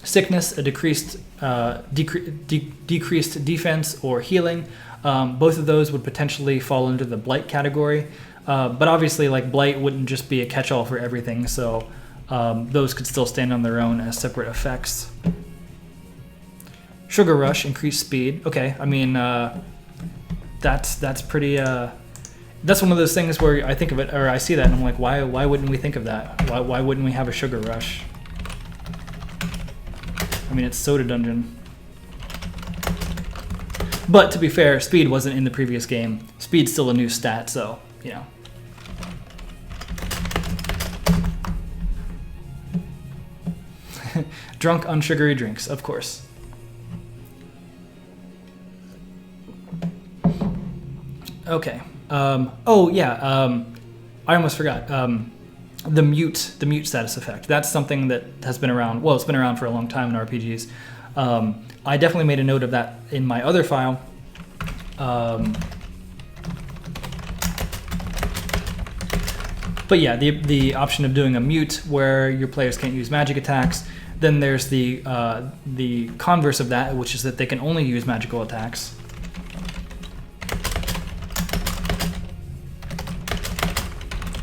Sickness, a decreased defense or healing. Both of those would potentially fall into the blight category, but obviously like blight wouldn't just be a catch-all for everything, so those could still stand on their own as separate effects. Sugar rush, increased speed. Okay, I mean that's pretty. That's one of those things where I think of it, or I see that, and I'm like, why wouldn't we think of that? Why wouldn't we have a sugar rush? I mean, it's Soda Dungeon. But to be fair, speed wasn't in the previous game. Speed's still a new stat, so you know. Drunk on sugary drinks, of course. Okay. Oh yeah. I almost forgot. The mute status effect. That's something that has been around. Well, it's been around for a long time in RPGs. I definitely made a note of that in my other file. But yeah, the option of doing a mute where your players can't use magic attacks. Then there's the converse of that, which is that they can only use magical attacks.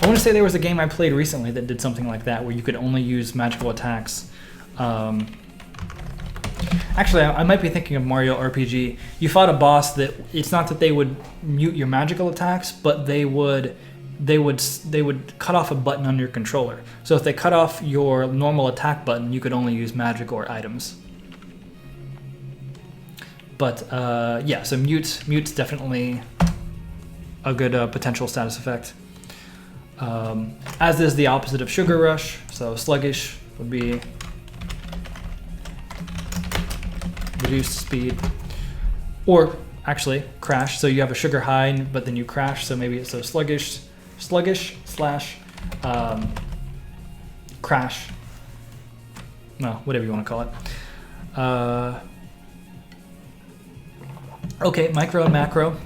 I want to say there was a game I played recently that did something like that, where you could only use magical attacks. Actually, I might be thinking of Mario RPG. You fought a boss that it's not that they would mute your magical attacks, but they would cut off a button on your controller. So if they cut off your normal attack button, you could only use magic or items. But yeah, so mute's definitely a good potential status effect. As is the opposite of sugar rush, so sluggish would be reduced speed, or actually crash. So you have a sugar high, but then you crash. So maybe it's so sluggish slash crash. No, whatever you want to call it. Okay, micro and macro.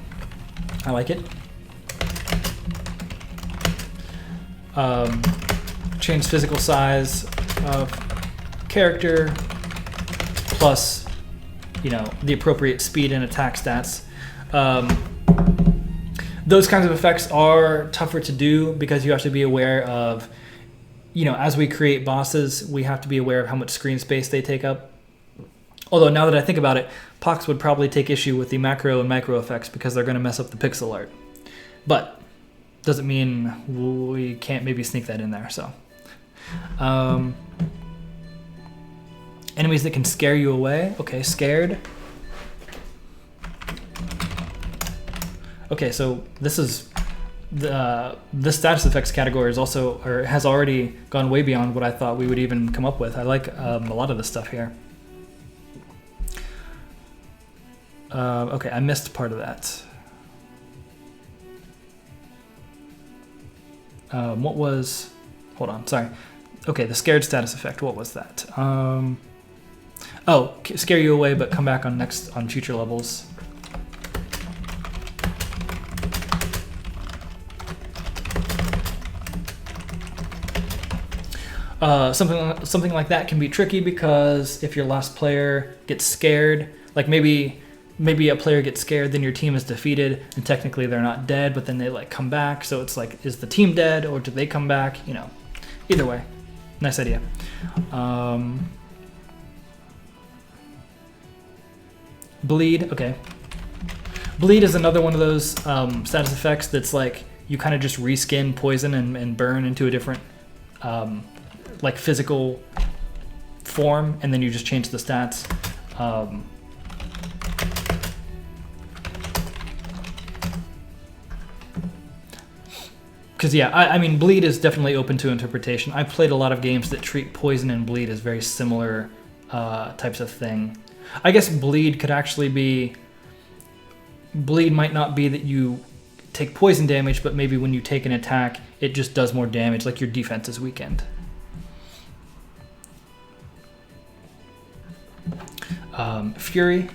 I like it. Change physical size of character plus, you know, the appropriate speed and attack stats. Those kinds of effects are tougher to do because you have to be aware of, you know, as we create bosses, we have to be aware of how much screen space they take up. Although now that I think about it, Pox would probably take issue with the macro and micro effects because they're going to mess up the pixel art. But doesn't mean we can't maybe sneak that in there. So, enemies that can scare you away. Okay, scared. Okay, so this is the status effects category is also, or has already gone way beyond what I thought we would even come up with. I like a lot of this stuff here. Okay, I missed part of that. What was... Hold on, sorry. Okay, the scared status effect, what was that? Oh, scare you away, but come back on future levels. Something like that can be tricky because if your last player gets scared, like maybe a player gets scared, then your team is defeated, and technically they're not dead, but then they like come back. So it's like, is the team dead or do they come back? You know, either way, nice idea. Bleed, okay. Bleed is another one of those status effects that's like you kind of just reskin poison and burn into a different like physical form, and then you just change the stats. Because yeah, I mean, bleed is definitely open to interpretation. I've played a lot of games that treat poison and bleed as very similar types of thing. I guess bleed could actually be... Bleed might not be that you take poison damage, but maybe when you take an attack, it just does more damage, like your defense is weakened. Fury.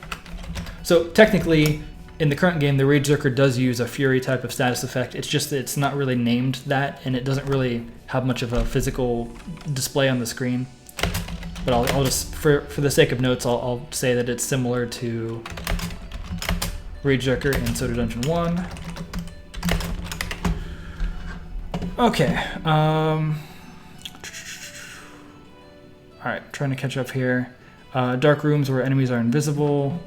So technically, in the current game, the Rage Zerker does use a Fury type of status effect. It's just that it's not really named that, and it doesn't really have much of a physical display on the screen. But I'll just, for the sake of notes, I'll say that it's similar to Rage Zerker in Soda Dungeon 1. Okay. Alright, trying to catch up here. Dark rooms where enemies are invisible.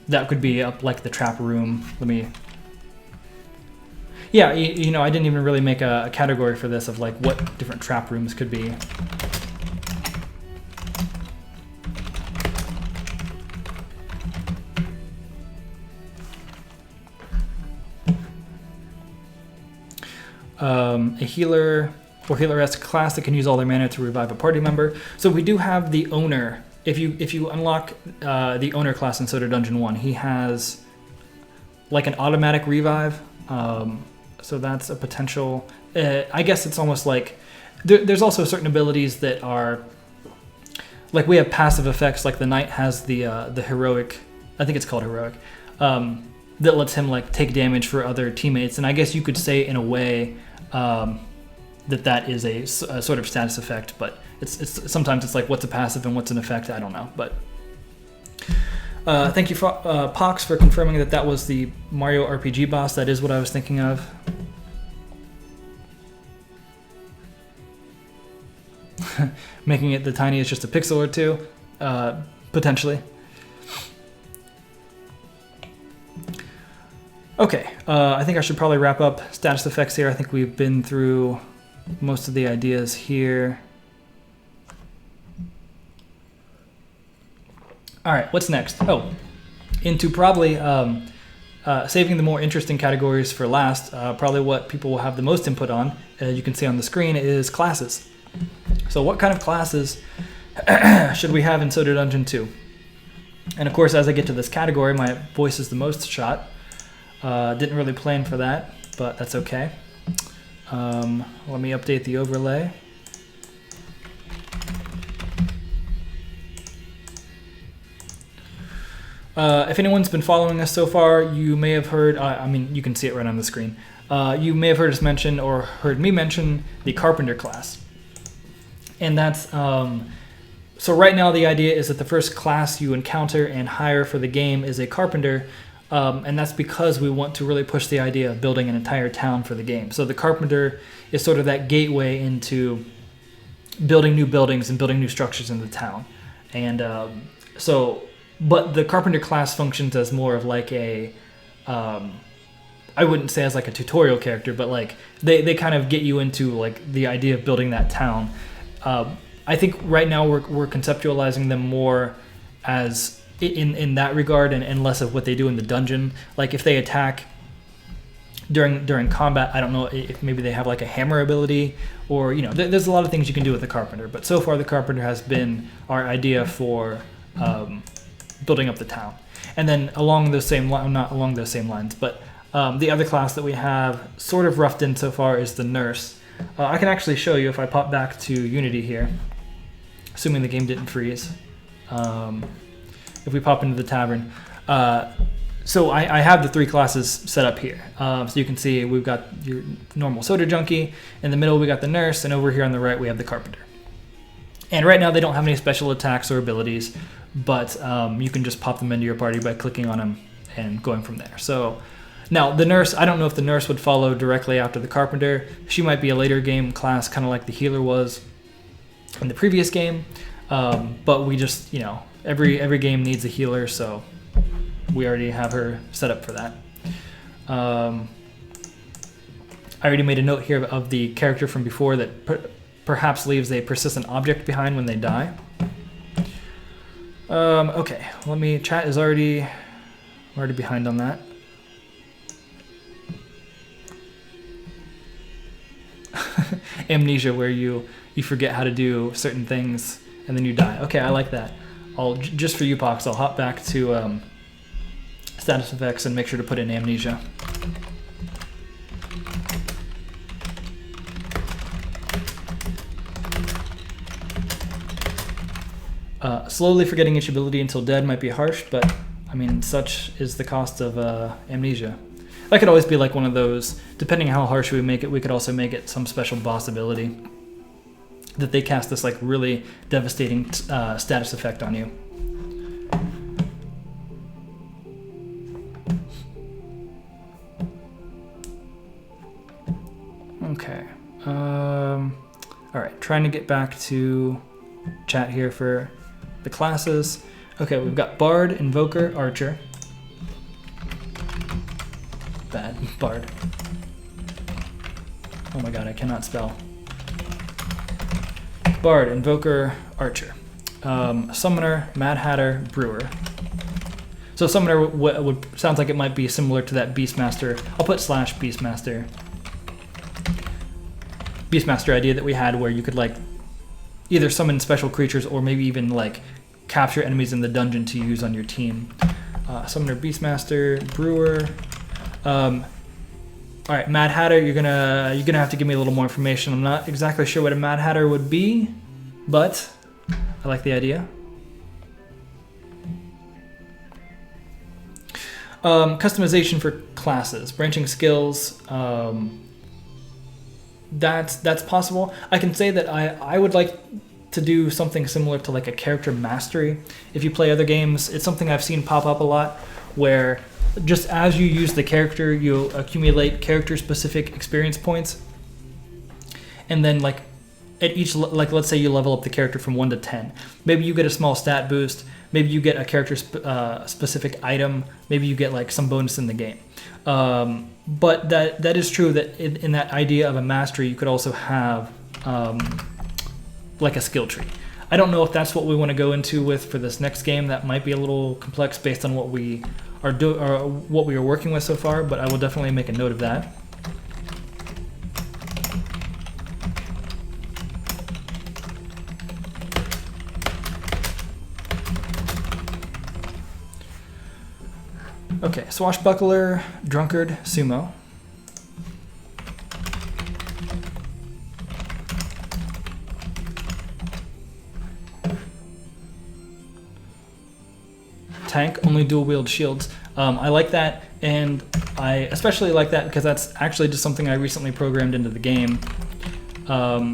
That could be up like the trap room. Let me... Yeah, you know, I didn't even really make a category for this of like what different trap rooms could be. A healer or healer-esque class that can use all their mana to revive a party member. So we do have the owner. If you unlock the owner class in Soda Dungeon 1, he has like an automatic revive. So that's a potential. I guess it's almost like there's also certain abilities that are like we have passive effects. Like the knight has the heroic. I think it's called heroic. That lets him like take damage for other teammates. And I guess you could say in a way that is a sort of status effect, but it's sometimes it's like what's a passive and what's an effect. I don't know, but thank you for Pox for confirming that was the Mario RPG boss. That is what I was thinking of. Making it the tiniest, just a pixel or two, potentially. Okay, I think I should probably wrap up status effects here. I think we've been through most of the ideas here. All right, what's next? Oh, into probably saving the more interesting categories for last. Probably what people will have the most input on, you can see on the screen, is classes. So what kind of classes should we have in Soda Dungeon 2? And of course, as I get to this category, my voice is the most shot. Didn't really plan for that, but that's okay. Let me update the overlay. If anyone's been following us so far, you may have heard, I mean, you can see it right on the screen. You may have heard us mention or heard me mention the Carpenter class. And that's, so right now the idea is that the first class you encounter and hire for the game is a Carpenter. And that's because we want to really push the idea of building an entire town for the game. So the Carpenter is sort of that gateway into building new buildings and building new structures in the town. And but the Carpenter class functions as more of like a, I wouldn't say as like a tutorial character, but like they kind of get you into like the idea of building that town. I think right now we're conceptualizing them more as in that regard and less of what they do in the dungeon. Like if they attack during combat, I don't know if maybe they have like a hammer ability or, you know, there's a lot of things you can do with the Carpenter. But so far the Carpenter has been our idea for building up the town. And then along those same not along those same lines, but the other class that we have sort of roughed in so far is the Nurse. I can actually show you if I pop back to Unity here, assuming the game didn't freeze. If we pop into the tavern. So I have the three classes set up here. So you can see we've got your normal soda junkie. In the middle we got the Nurse, and over here on the right we have the Carpenter. And right now they don't have any special attacks or abilities, but you can just pop them into your party by clicking on them and going from there. So now the Nurse, I don't know if the Nurse would follow directly after the Carpenter. She might be a later game class, kind of like the Healer was in the previous game. But we just, you know, every game needs a healer, so we already have her set up for that. I already made a note here of the character from before that perhaps leaves a persistent object behind when they die. Okay, chat is already behind on that. amnesia where you forget how to do certain things and then you die. Okay, I like that. Just for you, Pox, I'll hop back to status effects and make sure to put in amnesia. Slowly forgetting each ability until dead might be harsh, but I mean, such is the cost of amnesia. That could always be like one of those, depending how harsh we make it, we could also make it some special boss ability that they cast this like really devastating status effect on you. Okay. All right, trying to get back to chat here for the classes. Okay, we've got Bard, Invoker, Archer. Bad. Bard. Oh my god, I cannot spell. Bard, Invoker, Archer. Summoner, Mad Hatter, Brewer. So Summoner would sounds like it might be similar to that Beastmaster. I'll put / Beastmaster. Beastmaster idea that we had where you could like either summon special creatures or maybe even like capture enemies in the dungeon to use on your team. Summoner, Beastmaster, Brewer. All right, Mad Hatter. You're gonna have to give me a little more information. I'm not exactly sure what a Mad Hatter would be, but I like the idea. Customization for classes, branching skills. That's possible. I can say that I would like to do something similar to like a character mastery. If you play other games, it's something I've seen pop up a lot where just as you use the character, you accumulate character-specific experience points. And then like at each, like let's say you level up the character from 1 to 10. Maybe you get a small stat boost. Maybe you get a character specific item. Maybe you get like some bonus in the game. But that is true that in that idea of a mastery, you could also have like a skill tree. I don't know if that's what we want to go into with for this next game. That might be a little complex based on what we are what we are working with so far, but I will definitely make a note of that. Okay, Swashbuckler, Drunkard, Sumo. Tank, only dual wield shields. I like that, and I especially like that because that's actually just something I recently programmed into the game. I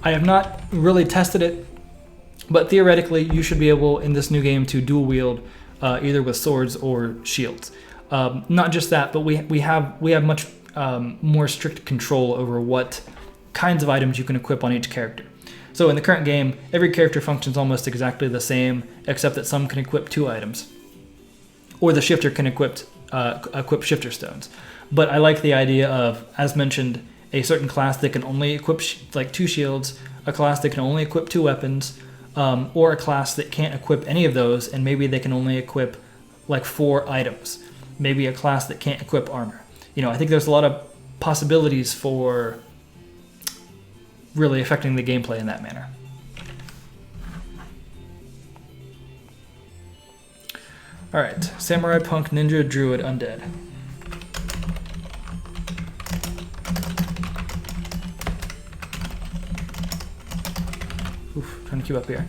have not really tested it, but theoretically you should be able in this new game to dual wield either with swords or shields. Not just that, but we have much more strict control over what kinds of items you can equip on each character. So in the current game, every character functions almost exactly the same, except that some can equip 2 items, or the shifter can equip shifter stones. But I like the idea of, as mentioned, a certain class that can only equip like 2 shields, a class that can only equip 2 weapons, or a class that can't equip any of those, and maybe they can only equip like 4 items. Maybe a class that can't equip armor. You know, I think there's a lot of possibilities for really affecting the gameplay in that manner. All right, Samurai, Punk, Ninja, Druid, Undead. Oof, trying to keep up here.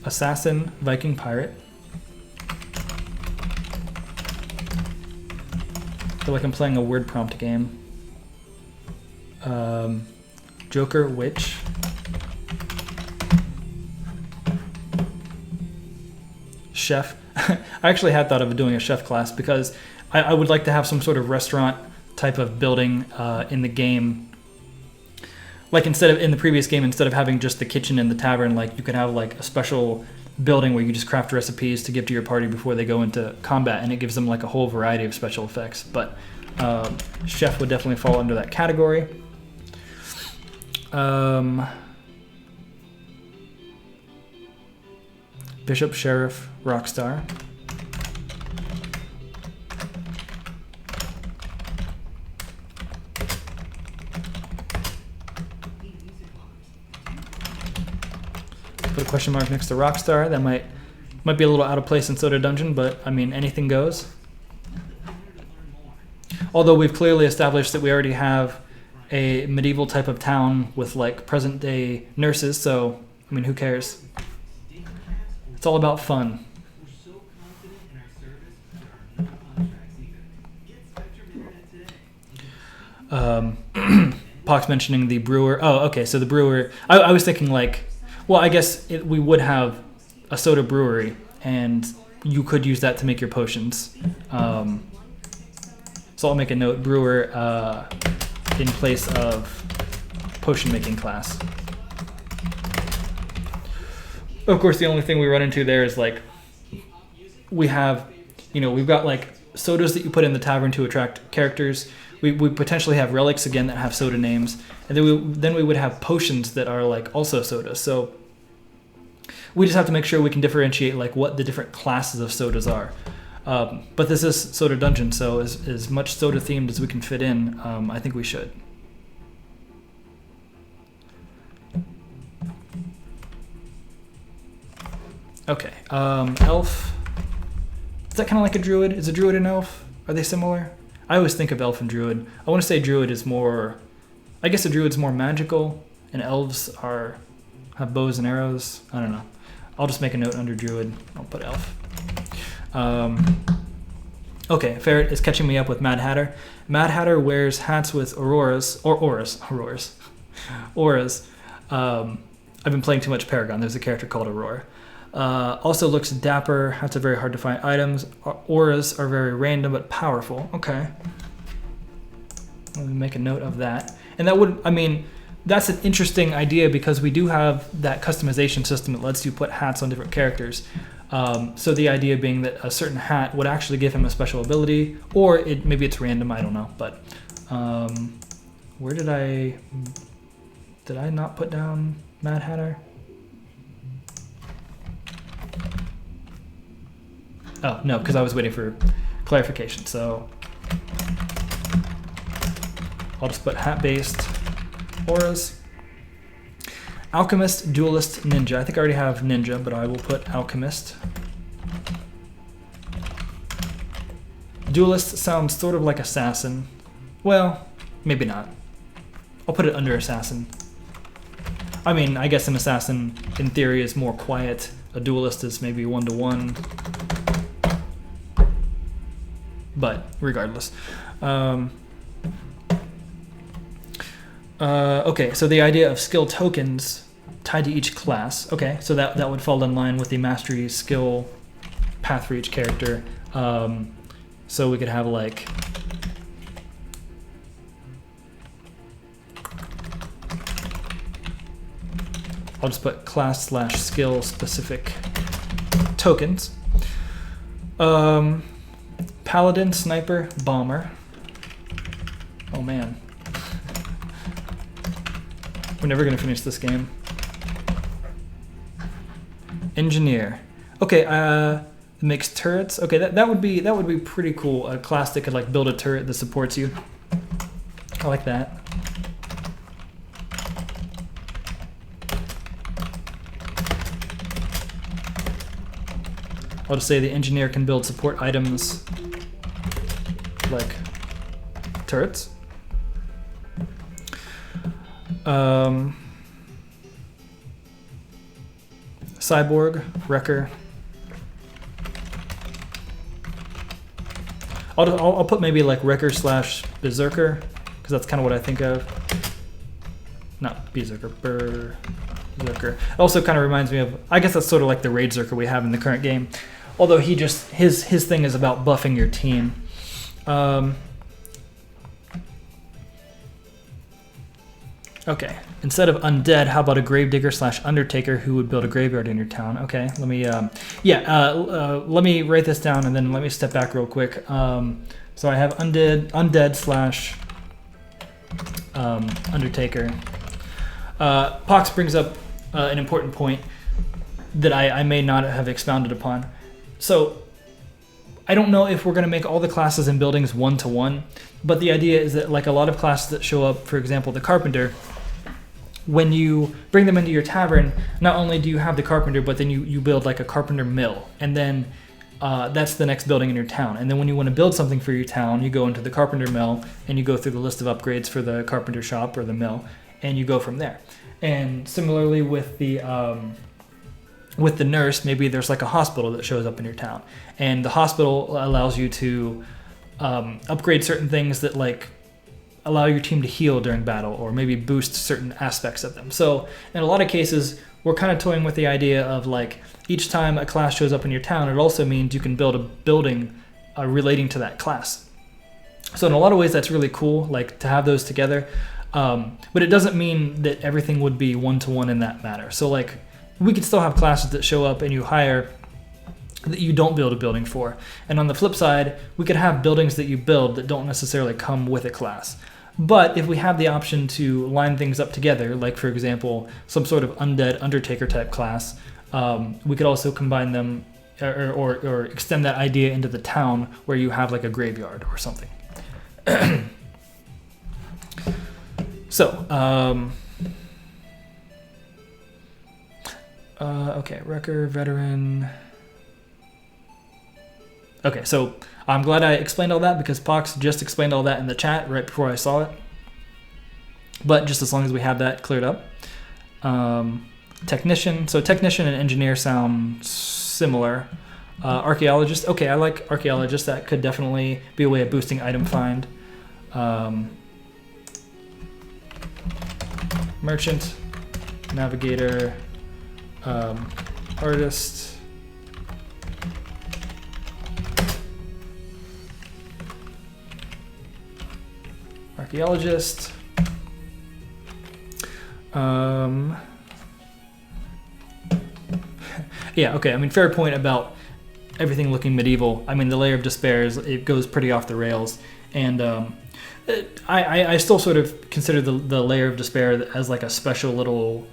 Assassin, Viking, Pirate. I feel like I'm playing a word prompt game. Joker, Witch. Chef. I actually had thought of doing a chef class because I would like to have some sort of restaurant type of building in the game. Like in the previous game, instead of having just the kitchen and the tavern, like you could have like a special building where you just craft recipes to give to your party before they go into combat, and it gives them like a whole variety of special effects. But chef would definitely fall under that category. Bishop, Sheriff, Rockstar. question mark next to Rockstar. That might be a little out of place in Soda Dungeon, but I mean, anything goes. Although we've clearly established that we already have a medieval type of town with like present day nurses, so I mean, who cares? It's all about fun. Pox mentioning the brewer. Oh, okay, so the brewer. I was thinking like, well, I guess we would have a soda brewery, and you could use that to make your potions. So I'll make a note, brewer in place of potion making class. Of course, the only thing we run into there is like, we've got like sodas that you put in the tavern to attract characters. We potentially have relics again that have soda names, and then we would have potions that are like also sodas. So we just have to make sure we can differentiate like what the different classes of sodas are. But this is Soda Dungeon, so as much soda themed as we can fit in, I think we should. Okay, elf. Is that kind of like a druid? Is a druid an elf? Are they similar? I always think of elf and druid. I want to say druid is more, I guess a druid's more magical, and elves have bows and arrows. I don't know. I'll just make a note under druid. I'll put elf. Okay, Ferret is catching me up with Mad Hatter. Mad Hatter wears hats with auras. I've been playing too much Paragon. There's a character called Aurora. Also looks dapper. Hats are very hard to find items. Auras are very random but powerful. Okay. Let me make a note of that. And that's an interesting idea because we do have that customization system that lets you put hats on different characters. So the idea being that a certain hat would actually give him a special ability, or maybe it's random, I don't know. But where did I not put down Mad Hatter? Oh, no, because I was waiting for clarification. So I'll just put hat-based auras. Alchemist, Duelist, Ninja. I think I already have Ninja, but I will put Alchemist. Duelist sounds sort of like Assassin. Well, maybe not. I'll put it under Assassin. I mean, I guess an Assassin, in theory, is more quiet. A Duelist is maybe 1-to-1. But, regardless. Okay, so the idea of skill tokens tied to each class. Okay, so that would fall in line with the mastery skill path for each character. So we could have like I'll just put class/skill specific tokens. Paladin, sniper, bomber. Oh man. We're never gonna finish this game. Engineer. Okay, makes turrets. Okay, that would be pretty cool. A class that could like build a turret that supports you. I like that. I'll just say the engineer can build support items like turrets. Cyborg, Wrecker. I'll put maybe like Wrecker/Berserker, because that's kind of what I think of. Not Berserker, Berserker. It also kind of reminds me of, I guess that's sort of like the Raid Zerker we have in the current game. Although he just, his thing is about buffing your team. Okay, instead of undead, how about a gravedigger/undertaker who would build a graveyard in your town? Okay, let me, let me write this down and then let me step back real quick. So I have undead/undertaker. Pox brings up an important point that I may not have expounded upon. So I don't know if we're going to make all the classes and buildings 1-to-1, but the idea is that like a lot of classes that show up, for example, the carpenter, when you bring them into your tavern, not only do you have the carpenter, but then you build like a carpenter mill, and then that's the next building in your town. And then when you want to build something for your town, you go into the carpenter mill and you go through the list of upgrades for the carpenter shop or the mill, and you go from there. And similarly with the nurse, maybe there's like a hospital that shows up in your town, and the hospital allows you to upgrade certain things that like allow your team to heal during battle, or maybe boost certain aspects of them. So in a lot of cases, we're kind of toying with the idea of like each time a class shows up in your town, it also means you can build a building relating to that class. So in a lot of ways, that's really cool, like to have those together. But it doesn't mean that everything would be one-to-one in that matter. So like we could still have classes that show up and you hire that you don't build a building for. And on the flip side, we could have buildings that you build that don't necessarily come with a class. But if we have the option to line things up together, like for example, some sort of undead undertaker type class, we could also combine them or extend that idea into the town where you have like a graveyard or something. So, okay, wrecker, veteran. Okay, so I'm glad I explained all that because Pox just explained all that in the chat right before I saw it. But just as long as we have that cleared up. Technician. So technician and engineer sound similar. Archaeologist. Okay, I like archaeologist. That could definitely be a way of boosting item find. Merchant. Navigator. Artist. Archaeologist. Yeah, okay, I mean, fair point about everything looking medieval. I mean, the layer of despair, it goes pretty off the rails. And I still sort of consider the layer of despair as like a special little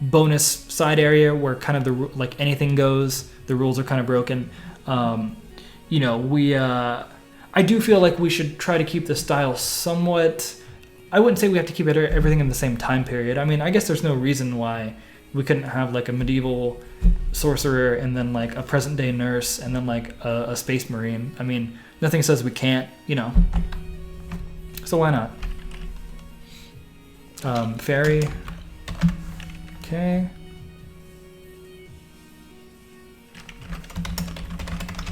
bonus side area where kind of like anything goes. The rules are kind of broken. You know, I do feel like we should try to keep the style somewhat. I wouldn't say we have to keep everything in the same time period. I mean, I guess there's no reason why we couldn't have like a medieval sorcerer and then like a present day nurse and then like a space marine. I mean, nothing says we can't, you know. So why not? Fairy. Okay.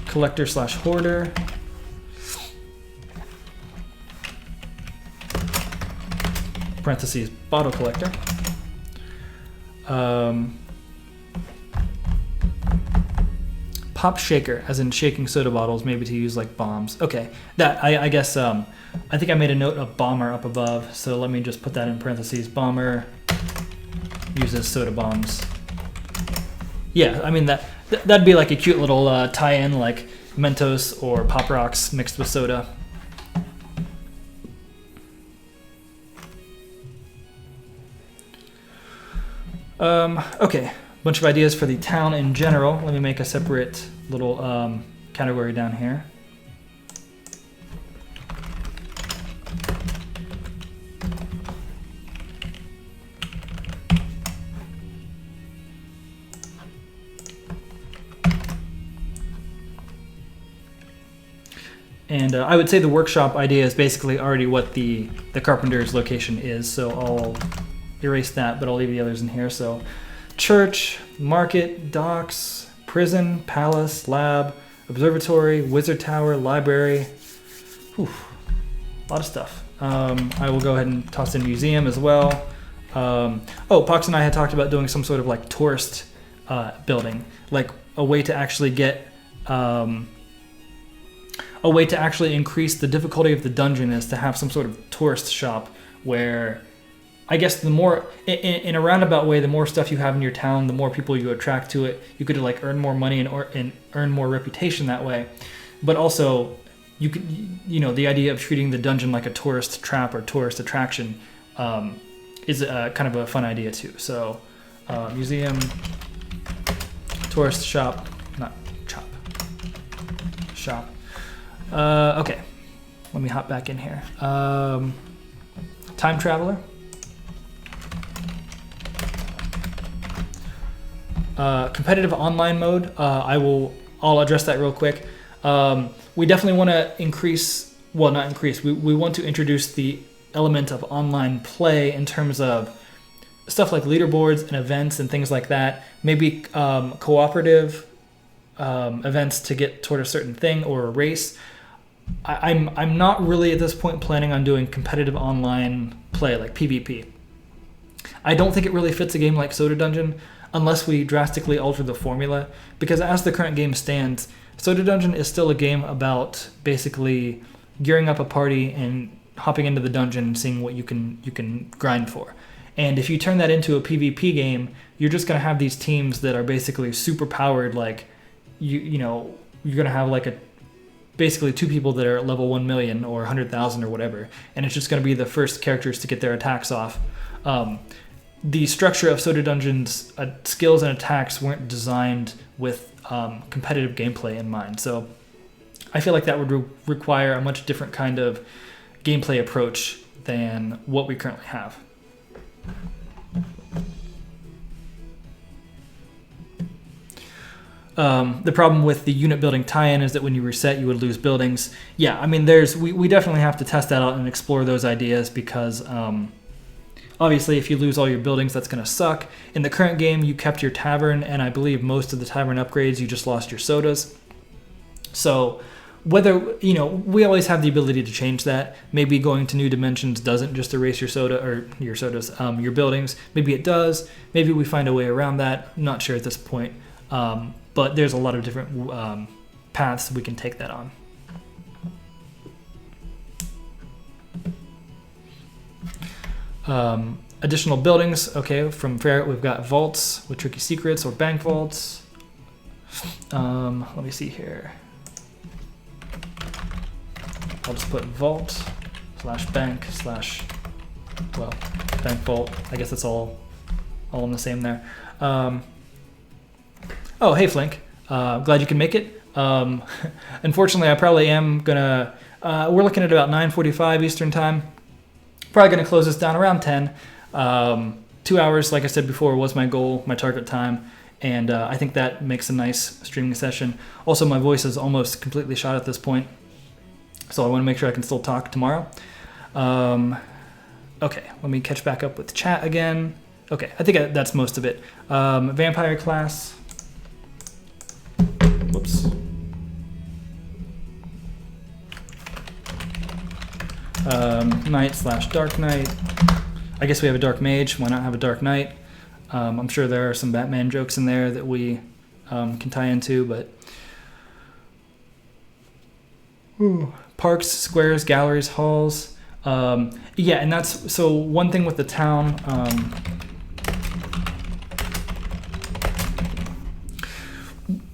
Collector / hoarder. Parentheses, bottle collector. Pop shaker, as in shaking soda bottles, maybe to use like bombs. Okay, that I guess I think I made a note of bomber up above, so let me just put that in parentheses. Bomber uses soda bombs. Yeah, I mean that'd be like a cute little tie-in, like Mentos or Pop Rocks mixed with soda. Okay, bunch of ideas for the town in general. Let me make a separate little category down here. And I would say the workshop idea is basically already what the carpenter's location is, so I'll erase that, but I'll leave the others in here. So church, market, docks, prison, palace, lab, observatory, wizard tower, library. Whew, a lot of stuff. I will go ahead and toss in museum as well. Pox and I had talked about doing some sort of like tourist building, like a way to actually get a way to actually increase the difficulty of the dungeon is to have some sort of tourist shop where I guess the more, in a roundabout way, the more stuff you have in your town, the more people you attract to it. You could like earn more money and earn more reputation that way. But also, you could, you know, the idea of treating the dungeon like a tourist trap or tourist attraction is kind of a fun idea too. So, museum, tourist shop, not chop, shop. Okay, let me hop back in here. Time traveler. Competitive online mode, I'll address that real quick. We definitely want to not increase. We want to introduce the element of online play in terms of stuff like leaderboards and events and things like that. Maybe cooperative events to get toward a certain thing or a race. I'm not really at this point planning on doing competitive online play like PvP. I don't think it really fits a game like Soda Dungeon unless we drastically alter the formula, because as the current game stands, Soda Dungeon is still a game about basically gearing up a party and hopping into the dungeon and seeing what you can grind for. And if you turn that into a PvP game, you're just going to have these teams that are basically super powered. Like you're going to have like basically two people that are at level 1 million or 100,000 or whatever, and it's just going to be the first characters to get their attacks off. The structure of Soda Dungeon's skills and attacks weren't designed with competitive gameplay in mind, so I feel like that would require a much different kind of gameplay approach than what we currently have. The problem with the unit building tie-in is that when you reset, you would lose buildings. Yeah, I mean, we definitely have to test that out and explore those ideas, because obviously if you lose all your buildings, that's going to suck. In the current game, you kept your tavern, and I believe most of the tavern upgrades, you just lost your sodas. So whether, we always have the ability to change that. Maybe going to new dimensions doesn't just erase your your buildings. Maybe it does. Maybe we find a way around that. I'm not sure at this point. But there's a lot of different paths we can take that on. Additional buildings. Okay, from Ferret we've got vaults with tricky secrets or bank vaults. Let me see here. I'll just put vault /bank bank vault. I guess it's all in the same there. Oh, hey, Flink. Glad you can make it. Unfortunately, I probably am going to... we're looking at about 9:45 Eastern Time. Probably going to close this down around 10. 2 hours, like I said before, was my goal, my target time. And I think that makes a nice streaming session. Also, my voice is almost completely shot at this point, so I want to make sure I can still talk tomorrow. Okay, let me catch back up with chat again. Okay, I think that's most of it. Vampire class... Whoops. Knight/Dark Knight. I guess we have a Dark Mage. Why not have a Dark Knight? I'm sure there are some Batman jokes in there that we can tie into, but... Parks, squares, galleries, halls. Yeah, and that's... So one thing with the town...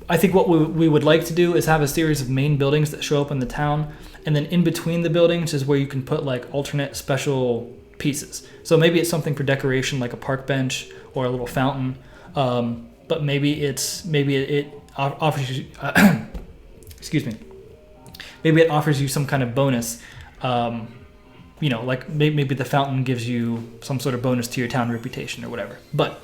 I think what we would like to do is have a series of main buildings that show up in the town, and then in between the buildings is where you can put like alternate special pieces. So maybe it's something for decoration, like a park bench or a little fountain, but maybe it offers you excuse me. Maybe it offers you some kind of bonus. Like maybe the fountain gives you some sort of bonus to your town reputation or whatever. But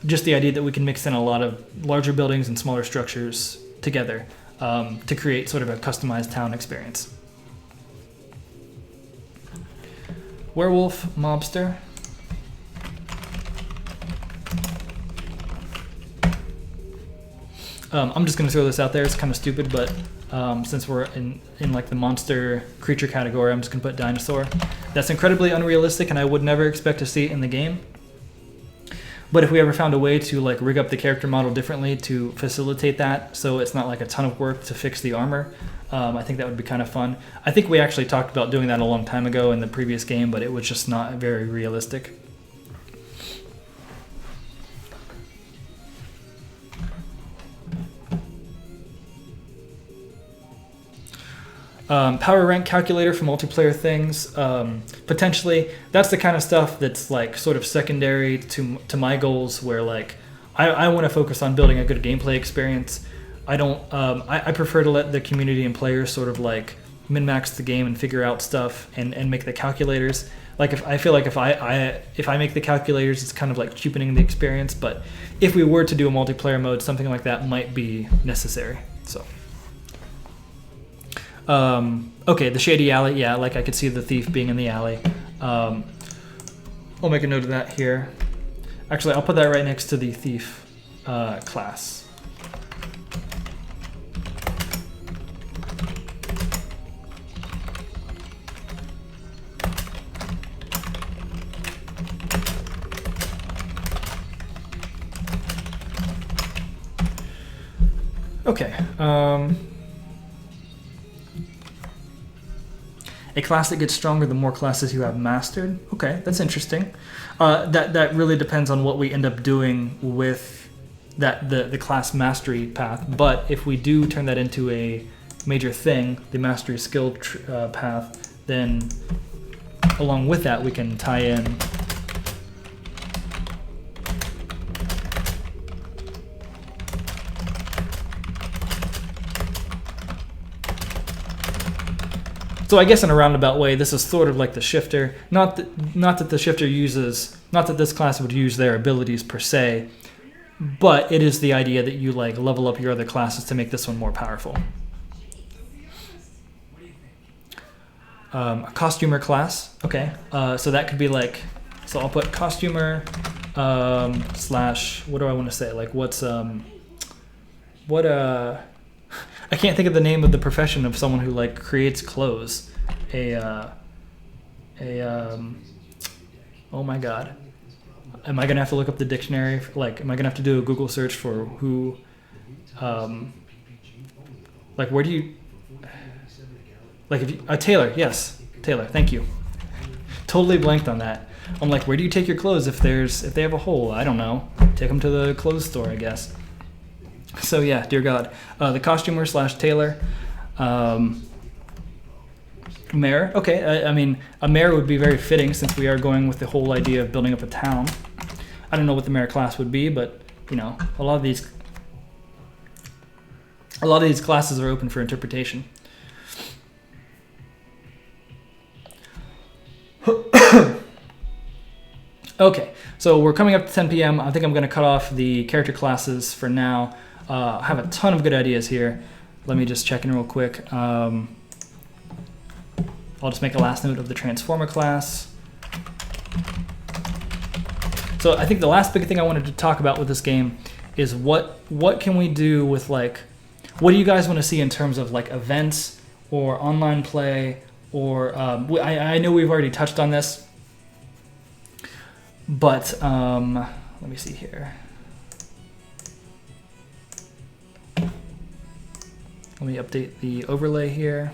just the idea that we can mix in a lot of larger buildings and smaller structures together to create sort of a customized town experience. Werewolf, mobster. I'm just going to throw this out there. It's kind of stupid, but since we're in like the monster creature category, I'm just going to put dinosaur. That's incredibly unrealistic, and I would never expect to see it in the game. But if we ever found a way to like rig up the character model differently to facilitate that, so it's not like a ton of work to fix the armor, I think that would be kind of fun. I think we actually talked about doing that a long time ago in the previous game, but it was just not very realistic. Power rank calculator for multiplayer things. Potentially, that's the kind of stuff that's like sort of secondary to my goals, where like I want to focus on building a good gameplay experience. I prefer to let the community and players sort of like min-max the game and figure out stuff and make the calculators. Like if I feel like if I make the calculators, it's kind of like cheapening the experience. But if we were to do a multiplayer mode, something like that might be necessary. So, okay, the shady alley. Yeah, like I could see the thief being in the alley. I'll make a note of that here. Actually, I'll put that right next to the thief class. Okay. A class that gets stronger the more classes you have mastered. Okay, that's interesting. That really depends on what we end up doing with the class mastery path. But if we do turn that into a major thing, the mastery skill path, then along with that we can tie in So I guess in a roundabout way, this is sort of like the shifter. Not that the shifter uses, not that this class would use their abilities per se, but it is the idea that you like level up your other classes to make this one more powerful. A costumer class, okay. So that could be like, so I'll put costumer slash, what do I want to say? Like what's I can't think of the name of the profession of someone who like creates clothes. Oh my god. Am I gonna have to look up the dictionary? Like, am I gonna have to do a Google search for who, like where do you, like if you, a tailor, yes, tailor, thank you. Totally blanked on that. I'm like, where do you take your clothes if they have a hole? I don't know. Take them to the clothes store, I guess. So yeah, dear God, the costumer slash tailor, mayor. Okay, I mean a mayor would be very fitting since we are going with the whole idea of building up a town. I don't know what the mayor class would be, but you know, a lot of these classes are open for interpretation. Okay, so we're coming up to 10 p.m. I think I'm going to cut off the character classes for now. I have a ton of good ideas here. Let me just check in real quick. I'll just make a last note of the Transformer class. So I think the last big thing I wanted to talk about with this game is what can we do with like, what do you guys want to see in terms of like events or online play or I know we've already touched on this, but let me see here. Let me update the overlay here.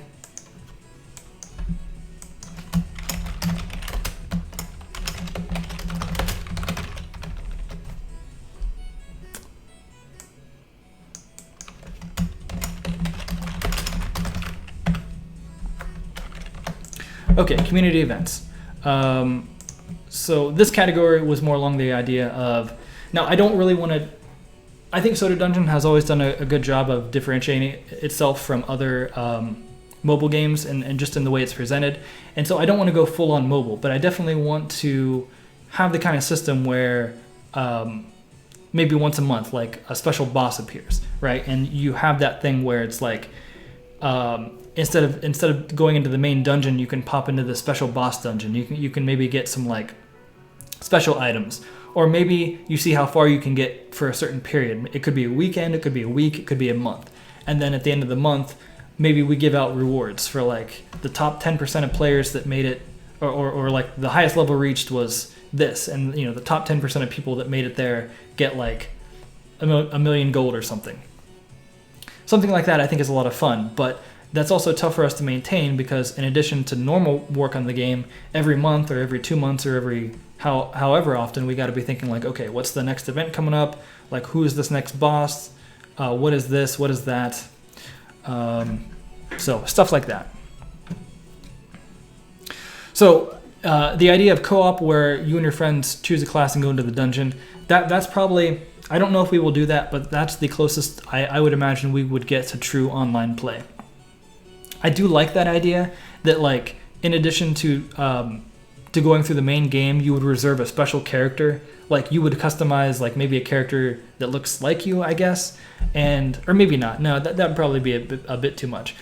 Okay, community events. So this category was more along the idea of, now I don't really want to, I think Soda Dungeon has always done a good job of differentiating itself from other mobile games and just in the way it's presented. And so I don't want to go full on mobile, but I definitely want to have the kind of system where maybe once a month, like a special boss appears, right? And you have that thing where it's like, instead of going into the main dungeon, you can pop into the special boss dungeon. You can maybe get some like special items. Or maybe you see how far you can get for a certain period. It could be a weekend, it could be a week, it could be a month. And then at the end of the month, maybe we give out rewards for like the top 10% of players that made it, or like the highest level reached was this. And you know, the top 10% of people that made it there get like a million gold or something. Something like that I think is a lot of fun, but that's also tough for us to maintain because in addition to normal work on the game, every month or every 2 months or every however often, we got to be thinking like, okay, what's the next event coming up? Like, who is this next boss? What is this? What is that? So stuff like that. So the idea of co-op where you and your friends choose a class and go into the dungeon, that's probably, I don't know if we will do that, but that's the closest I would imagine we would get to true online play. I do like that idea that like in addition to going through the main game, you would reserve a special character. Like you would customize like maybe a character that looks like you, I guess, and or maybe not. No, that would probably be a bit too much.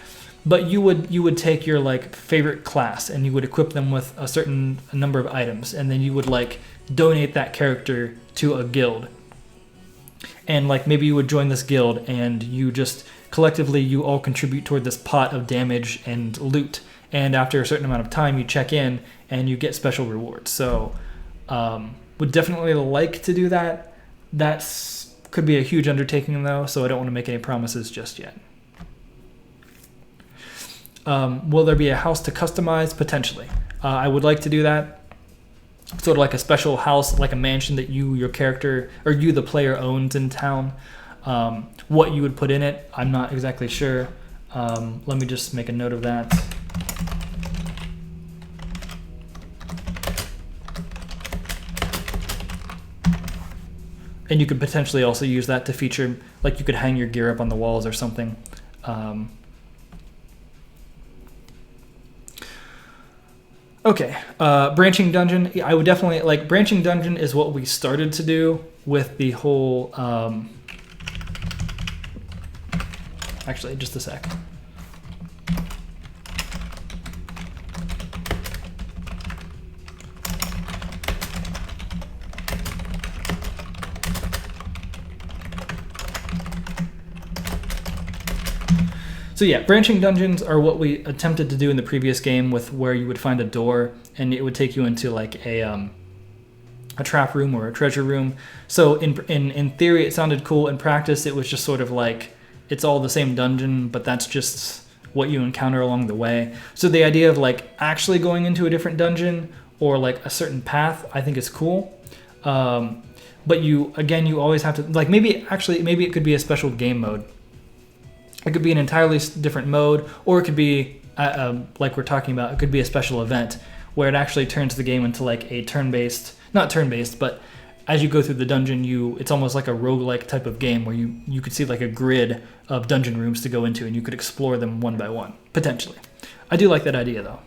But you would take your like favorite class and you would equip them with a certain number of items, and then you would like donate that character to a guild. And like maybe you would join this guild and you just collectively you all contribute toward this pot of damage and loot. And after a certain amount of time, you check in and you get special rewards. So would definitely like to do that. That's could be a huge undertaking though, so I don't want to make any promises just yet. Will there be a house to customize? Potentially. I would like to do that. Sort of like a special house, like a mansion that you, your character, or you, the player, owns in town. What you would put in it, I'm not exactly sure. Let me just make a note of that. And you could potentially also use that to feature, like you could hang your gear up on the walls or something. Okay, branching dungeon. I would definitely like branching dungeon is what we started to do with the whole. Actually, just a sec. So yeah, branching dungeons are what we attempted to do in the previous game, with where you would find a door and it would take you into like a trap room or a treasure room. So in theory it sounded cool. In practice it was just sort of like it's all the same dungeon, but that's just what you encounter along the way. So the idea of like actually going into a different dungeon or like a certain path, I think is cool. But you always have to like maybe it could be a special game mode. It could be an entirely different mode, or it could be, like we're talking about, it could be a special event where it actually turns the game into like a not turn-based, but as you go through the dungeon, it's almost like a roguelike type of game where you could see like a grid of dungeon rooms to go into and you could explore them one by one, potentially. I do like that idea though.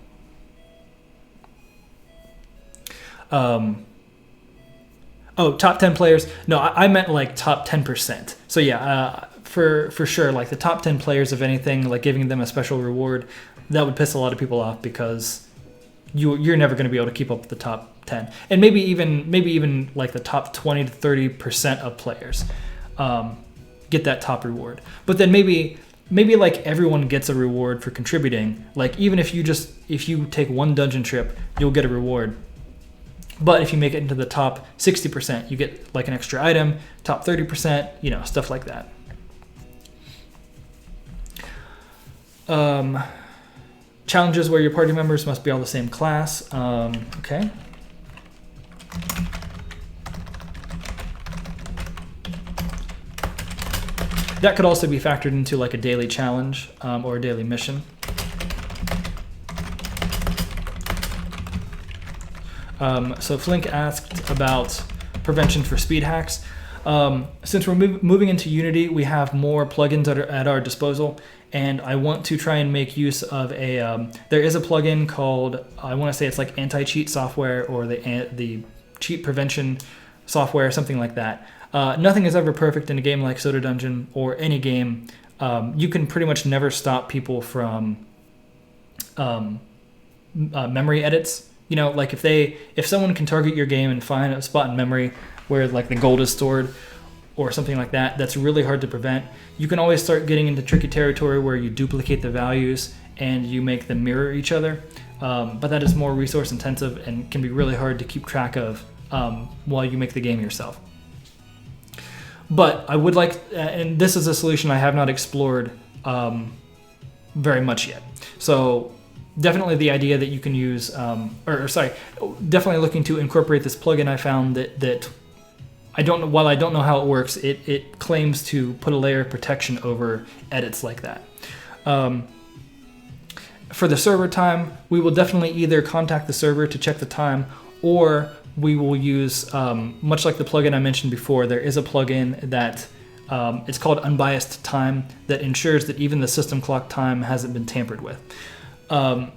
Top 10 players. No, I meant like top 10%. So yeah, for sure, like the top 10 players of anything, like giving them a special reward, that would piss a lot of people off because you're never going to be able to keep up with the top 10, and maybe even like the top 20 to 30% of players get that top reward. But then maybe like everyone gets a reward for contributing. Like even if you take one dungeon trip, you'll get a reward. But if you make it into the top 60%, you get like an extra item. Top 30%, stuff like that. Challenges where your party members must be all the same class. Okay. That could also be factored into like a daily challenge or a daily mission. So Flink asked about prevention for speed hacks. Since we're moving into Unity, we have more plugins at our disposal, and I want to try and make use of there is a plugin called, I want to say it's like anti-cheat software or the cheat prevention software, something like that. Nothing is ever perfect in a game like Soda Dungeon or any game. You can pretty much never stop people from memory edits. Like if someone can target your game and find a spot in memory where like the gold is stored or something like that, that's really hard to prevent. You can always start getting into tricky territory where you duplicate the values and you make them mirror each other. But that is more resource intensive and can be really hard to keep track of while you make the game yourself. But I would like, and this is a solution I have not explored very much yet. So definitely the idea that you can use, definitely looking to incorporate this plugin I found that I don't know, while I don't know how it works, it claims to put a layer of protection over edits like that. For the server time, we will definitely either contact the server to check the time, or we will use, much like the plugin I mentioned before, there is a plugin that It's called unbiased time, that ensures that even the system clock time hasn't been tampered with. I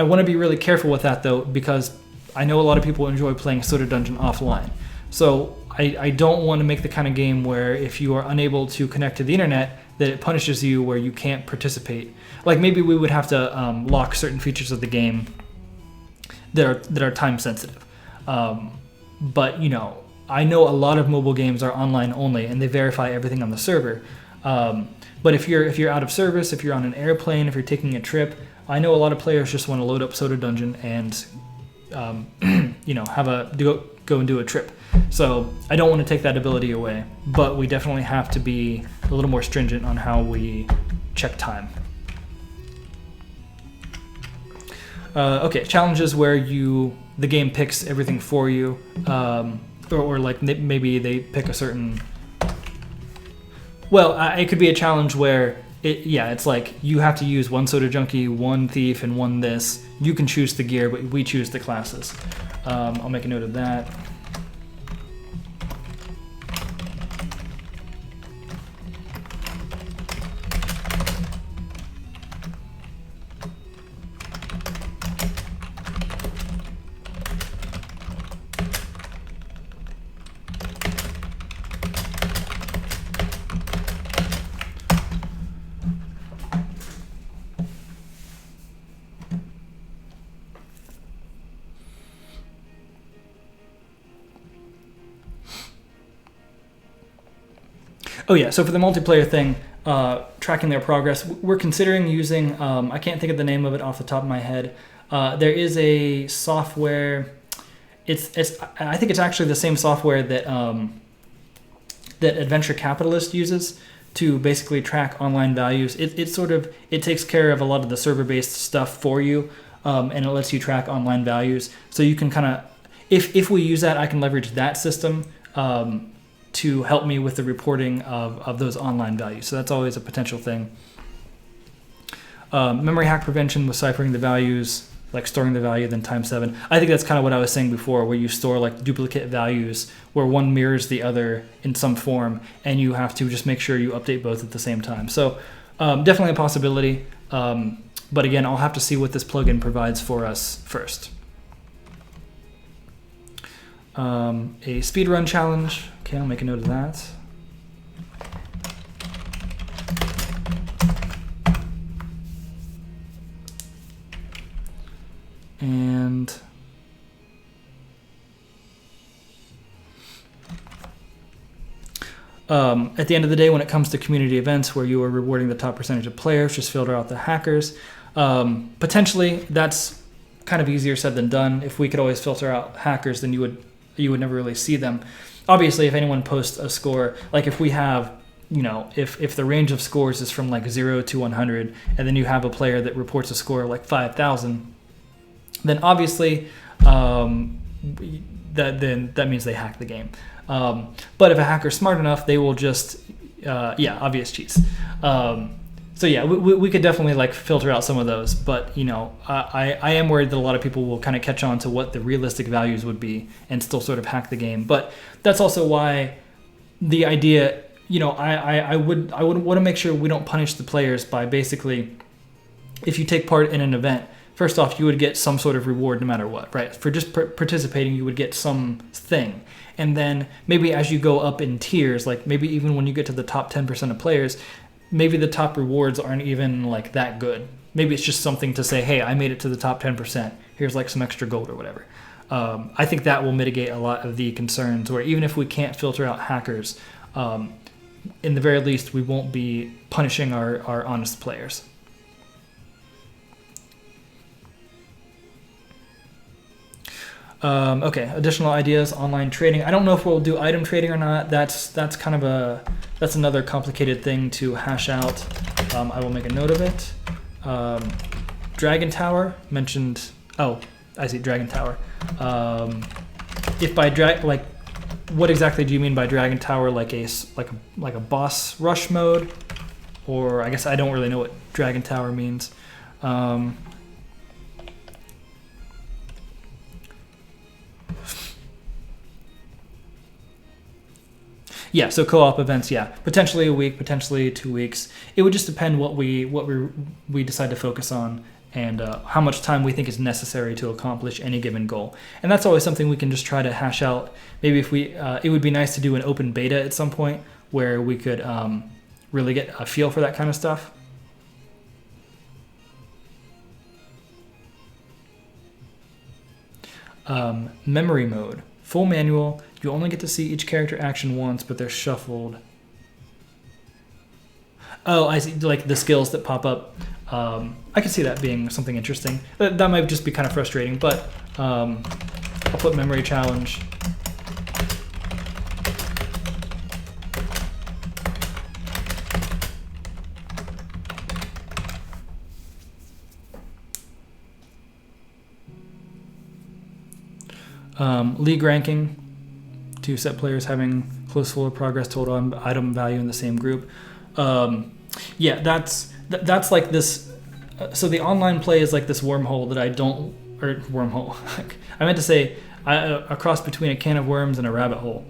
want to be really careful with that though, because I know a lot of people enjoy playing Soda Dungeon offline. So I don't want to make the kind of game where if you are unable to connect to the internet, that it punishes you where you can't participate. Like maybe we would have to lock certain features of the game that are time sensitive. But you know, I know a lot of mobile games are online only and they verify everything on the server. But if you're out of service, if you're on an airplane, if you're taking a trip, I know a lot of players just want to load up Soda Dungeon and you know, go and do a trip. So I don't want to take that ability away, but we definitely have to be a little more stringent on how we check time. Okay, challenges where the game picks everything for you, or like maybe they pick a certain. Well, it could be a challenge where it's like you have to use one soda junkie, one thief, and one this. You can choose the gear, but we choose the classes. I'll make a note of that. Oh yeah, so for the multiplayer thing, tracking their progress, we're considering using, I can't think of the name of it off the top of my head. There is a software, I think it's actually the same software that that Adventure Capitalist uses to basically track online values. It takes care of a lot of the server-based stuff for you, and it lets you track online values. So you can kind of, if we use that, I can leverage that system to help me with the reporting of those online values. So that's always a potential thing. Memory hack prevention with ciphering the values, like storing the value, then times 7. I think that's kind of what I was saying before, where you store like duplicate values where one mirrors the other in some form, and you have to just make sure you update both at the same time. So definitely a possibility. But again, I'll have to see what this plugin provides for us first. A speedrun challenge. Okay, I'll make a note of that. And at the end of the day, when it comes to community events where you are rewarding the top percentage of players, just filter out the hackers. Potentially, that's kind of easier said than done. If we could always filter out hackers, then you would never really see them. Obviously, if anyone posts a score, like if we have, you know, if the range of scores is from like 0 to 100, and then you have a player that reports a score of like 5,000, then obviously that means they hacked the game. But if a hacker's smart enough, they will just, obvious cheats. So yeah, we could definitely like filter out some of those, but you know, I am worried that a lot of people will kind of catch on to what the realistic values would be and still sort of hack the game. But that's also why the idea, you know, I would want to make sure we don't punish the players by basically, if you take part in an event, first off, you would get some sort of reward no matter what, right? For just participating, you would get something. And then maybe as you go up in tiers, like maybe even when you get to the top 10% of players, maybe the top rewards aren't even like that good. Maybe it's just something to say, hey, I made it to the top 10%. Here's like some extra gold or whatever. I think that will mitigate a lot of the concerns where even if we can't filter out hackers, in the very least, we won't be punishing our honest players. Okay, additional ideas, online trading. I don't know if we'll do item trading or not. That's kind of that's another complicated thing to hash out. I will make a note of it. Dragon Tower mentioned. Oh, I see Dragon Tower. If by like, what exactly do you mean by Dragon Tower? Like a boss rush mode, or I guess I don't really know what Dragon Tower means. Yeah, so co-op events, yeah, potentially a week, potentially 2 weeks. It would just depend what we decide to focus on and how much time we think is necessary to accomplish any given goal. And that's always something we can just try to hash out. Maybe if it would be nice to do an open beta at some point where we could really get a feel for that kind of stuff. Memory mode. Full manual. You only get to see each character action once, but they're shuffled. Oh, I see, like the skills that pop up. I could see that being something interesting. That might just be kind of frustrating, but I'll put memory challenge. League ranking to set players having close forward progress total item value in the same group. Yeah, that's like this. So the online play is like this wormhole that I don't, or wormhole. I meant to say a cross between a can of worms and a rabbit hole.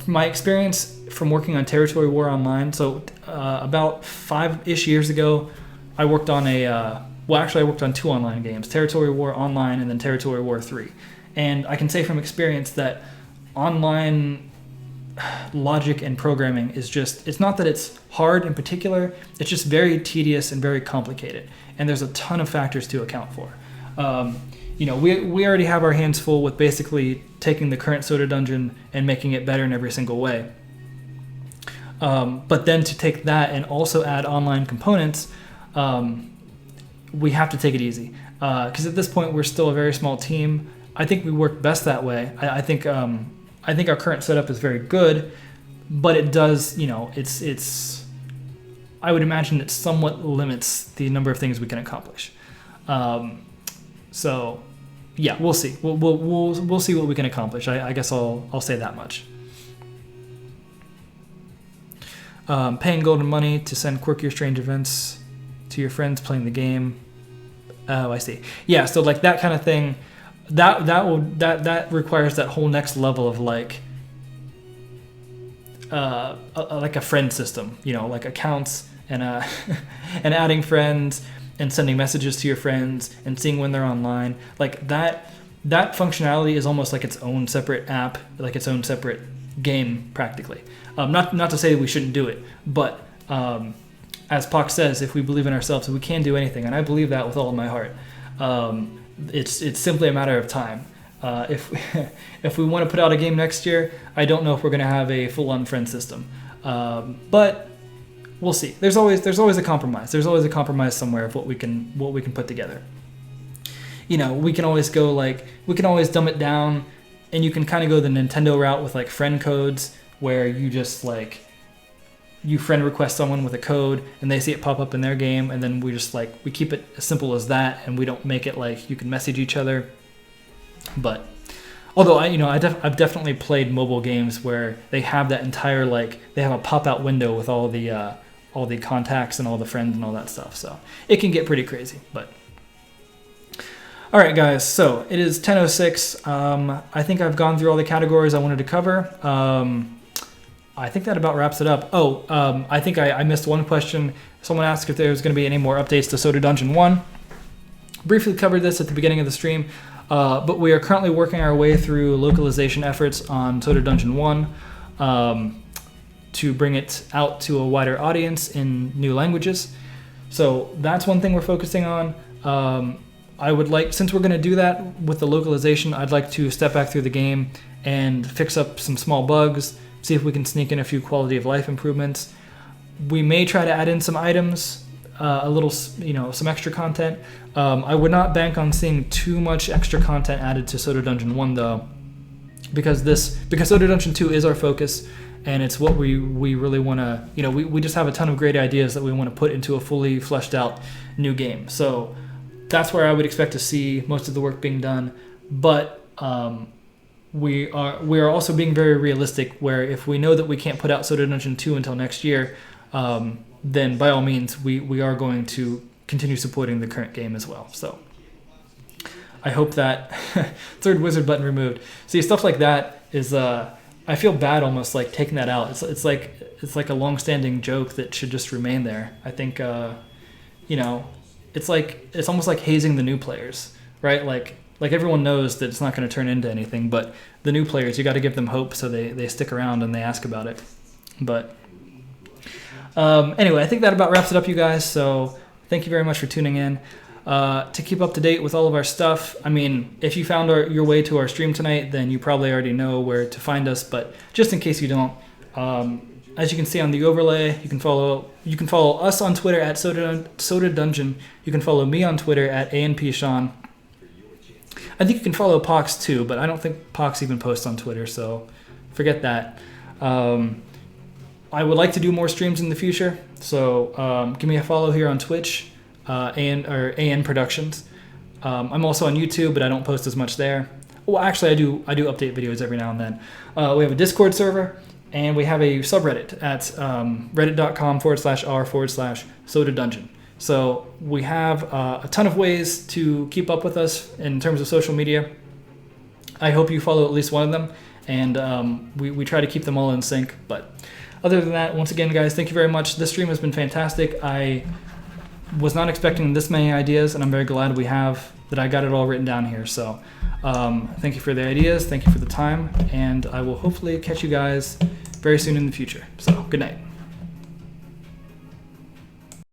My experience from working on Territory War Online. So about 5-ish years ago, I worked on I worked on 2 online games, Territory War Online and then Territory War 3. And I can say from experience that online logic and programming is just, it's not that it's hard in particular, it's just very tedious and very complicated. And there's a ton of factors to account for. We already have our hands full with basically taking the current Soda Dungeon and making it better in every single way. But then to take that and also add online components, we have to take it easy. Because at this point, we're still a very small team. I think we work best that way. I think our current setup is very good, but it does, it's. I would imagine it somewhat limits the number of things we can accomplish. So, yeah, we'll see. We'll see what we can accomplish. I guess I'll say that much. Paying golden money to send quirky or strange events to your friends playing the game. Oh, I see. Yeah, so like that kind of thing. That requires that whole next level of like a friend system, like accounts and and adding friends and sending messages to your friends and seeing when they're online. Like that functionality is almost like its own separate app, like its own separate game practically. Not to say that we shouldn't do it, but as Pac says, if we believe in ourselves, we can do anything, and I believe that with all of my heart. It's simply a matter of time. If we want to put out a game next year, I don't know if we're going to have a full-on friend system, but we'll see. There's always a compromise. There's always a compromise somewhere of what we can put together. We can always we can always dumb it down, and you can kind of go the Nintendo route with like friend codes, where you just you friend request someone with a code and they see it pop up in their game, and then we just we keep it as simple as that, and we don't make it like you can message each other. But although I've definitely played mobile games where they have that entire they have a pop out window with all the contacts and all the friends and all that stuff, so it can get pretty crazy. But all right, guys, so it is 10:06. I think I've gone through all the categories I wanted to cover. I think that about wraps it up. I think I missed one question. Someone asked if there was going to be any more updates to Soda Dungeon 1. Briefly covered this at the beginning of the stream, but we are currently working our way through localization efforts on Soda Dungeon 1 to bring it out to a wider audience in new languages. So that's one thing we're focusing on. I would like, since we're going to do that with the localization, I'd like to step back through the game and fix up some small bugs, see if we can sneak in a few quality of life improvements. We may try to add in some items, a little, some extra content. I would not bank on seeing too much extra content added to Soda Dungeon 1 though, because Soda Dungeon 2 is our focus, and it's what we really want to, we just have a ton of great ideas that we want to put into a fully fleshed out new game. So that's where I would expect to see most of the work being done. But we are also being very realistic, where if we know that we can't put out Soda Dungeon 2 until next year, then by all means we are going to continue supporting the current game as well. So I hope that third wizard button removed. See, stuff like that is I I feel bad almost like taking that out. It's like a long-standing joke that should just remain there. I think you know, it's almost like hazing the new players, right? Like everyone knows that it's not going to turn into anything, but the new players, you got to give them hope so they stick around and they ask about it. But anyway, I think that about wraps it up, you guys. So thank you very much for tuning in. To keep up to date with all of our stuff, I mean, if you found your way to our stream tonight, then you probably already know where to find us. But just in case you don't, as you can see on the overlay, you can follow us on Twitter at Soda Dungeon. You can follow me on Twitter at ANPSean. I think you can follow Pox too, but I don't think Pox even posts on Twitter, so forget that. I would like to do more streams in the future, so give me a follow here on Twitch, AN Productions. I'm also on YouTube, but I don't post as much there. Well, actually, I do update videos every now and then. We have a Discord server, and we have a subreddit at reddit.com/r/Soda Dungeon. So we have a ton of ways to keep up with us in terms of social media. I hope you follow at least one of them, and we try to keep them all in sync. But other than that, once again, guys, thank you very much. This stream has been fantastic. I was not expecting this many ideas, and I'm very glad that I got it all written down here. So thank you for the ideas, thank you for the time, and I will hopefully catch you guys very soon in the future. So good night.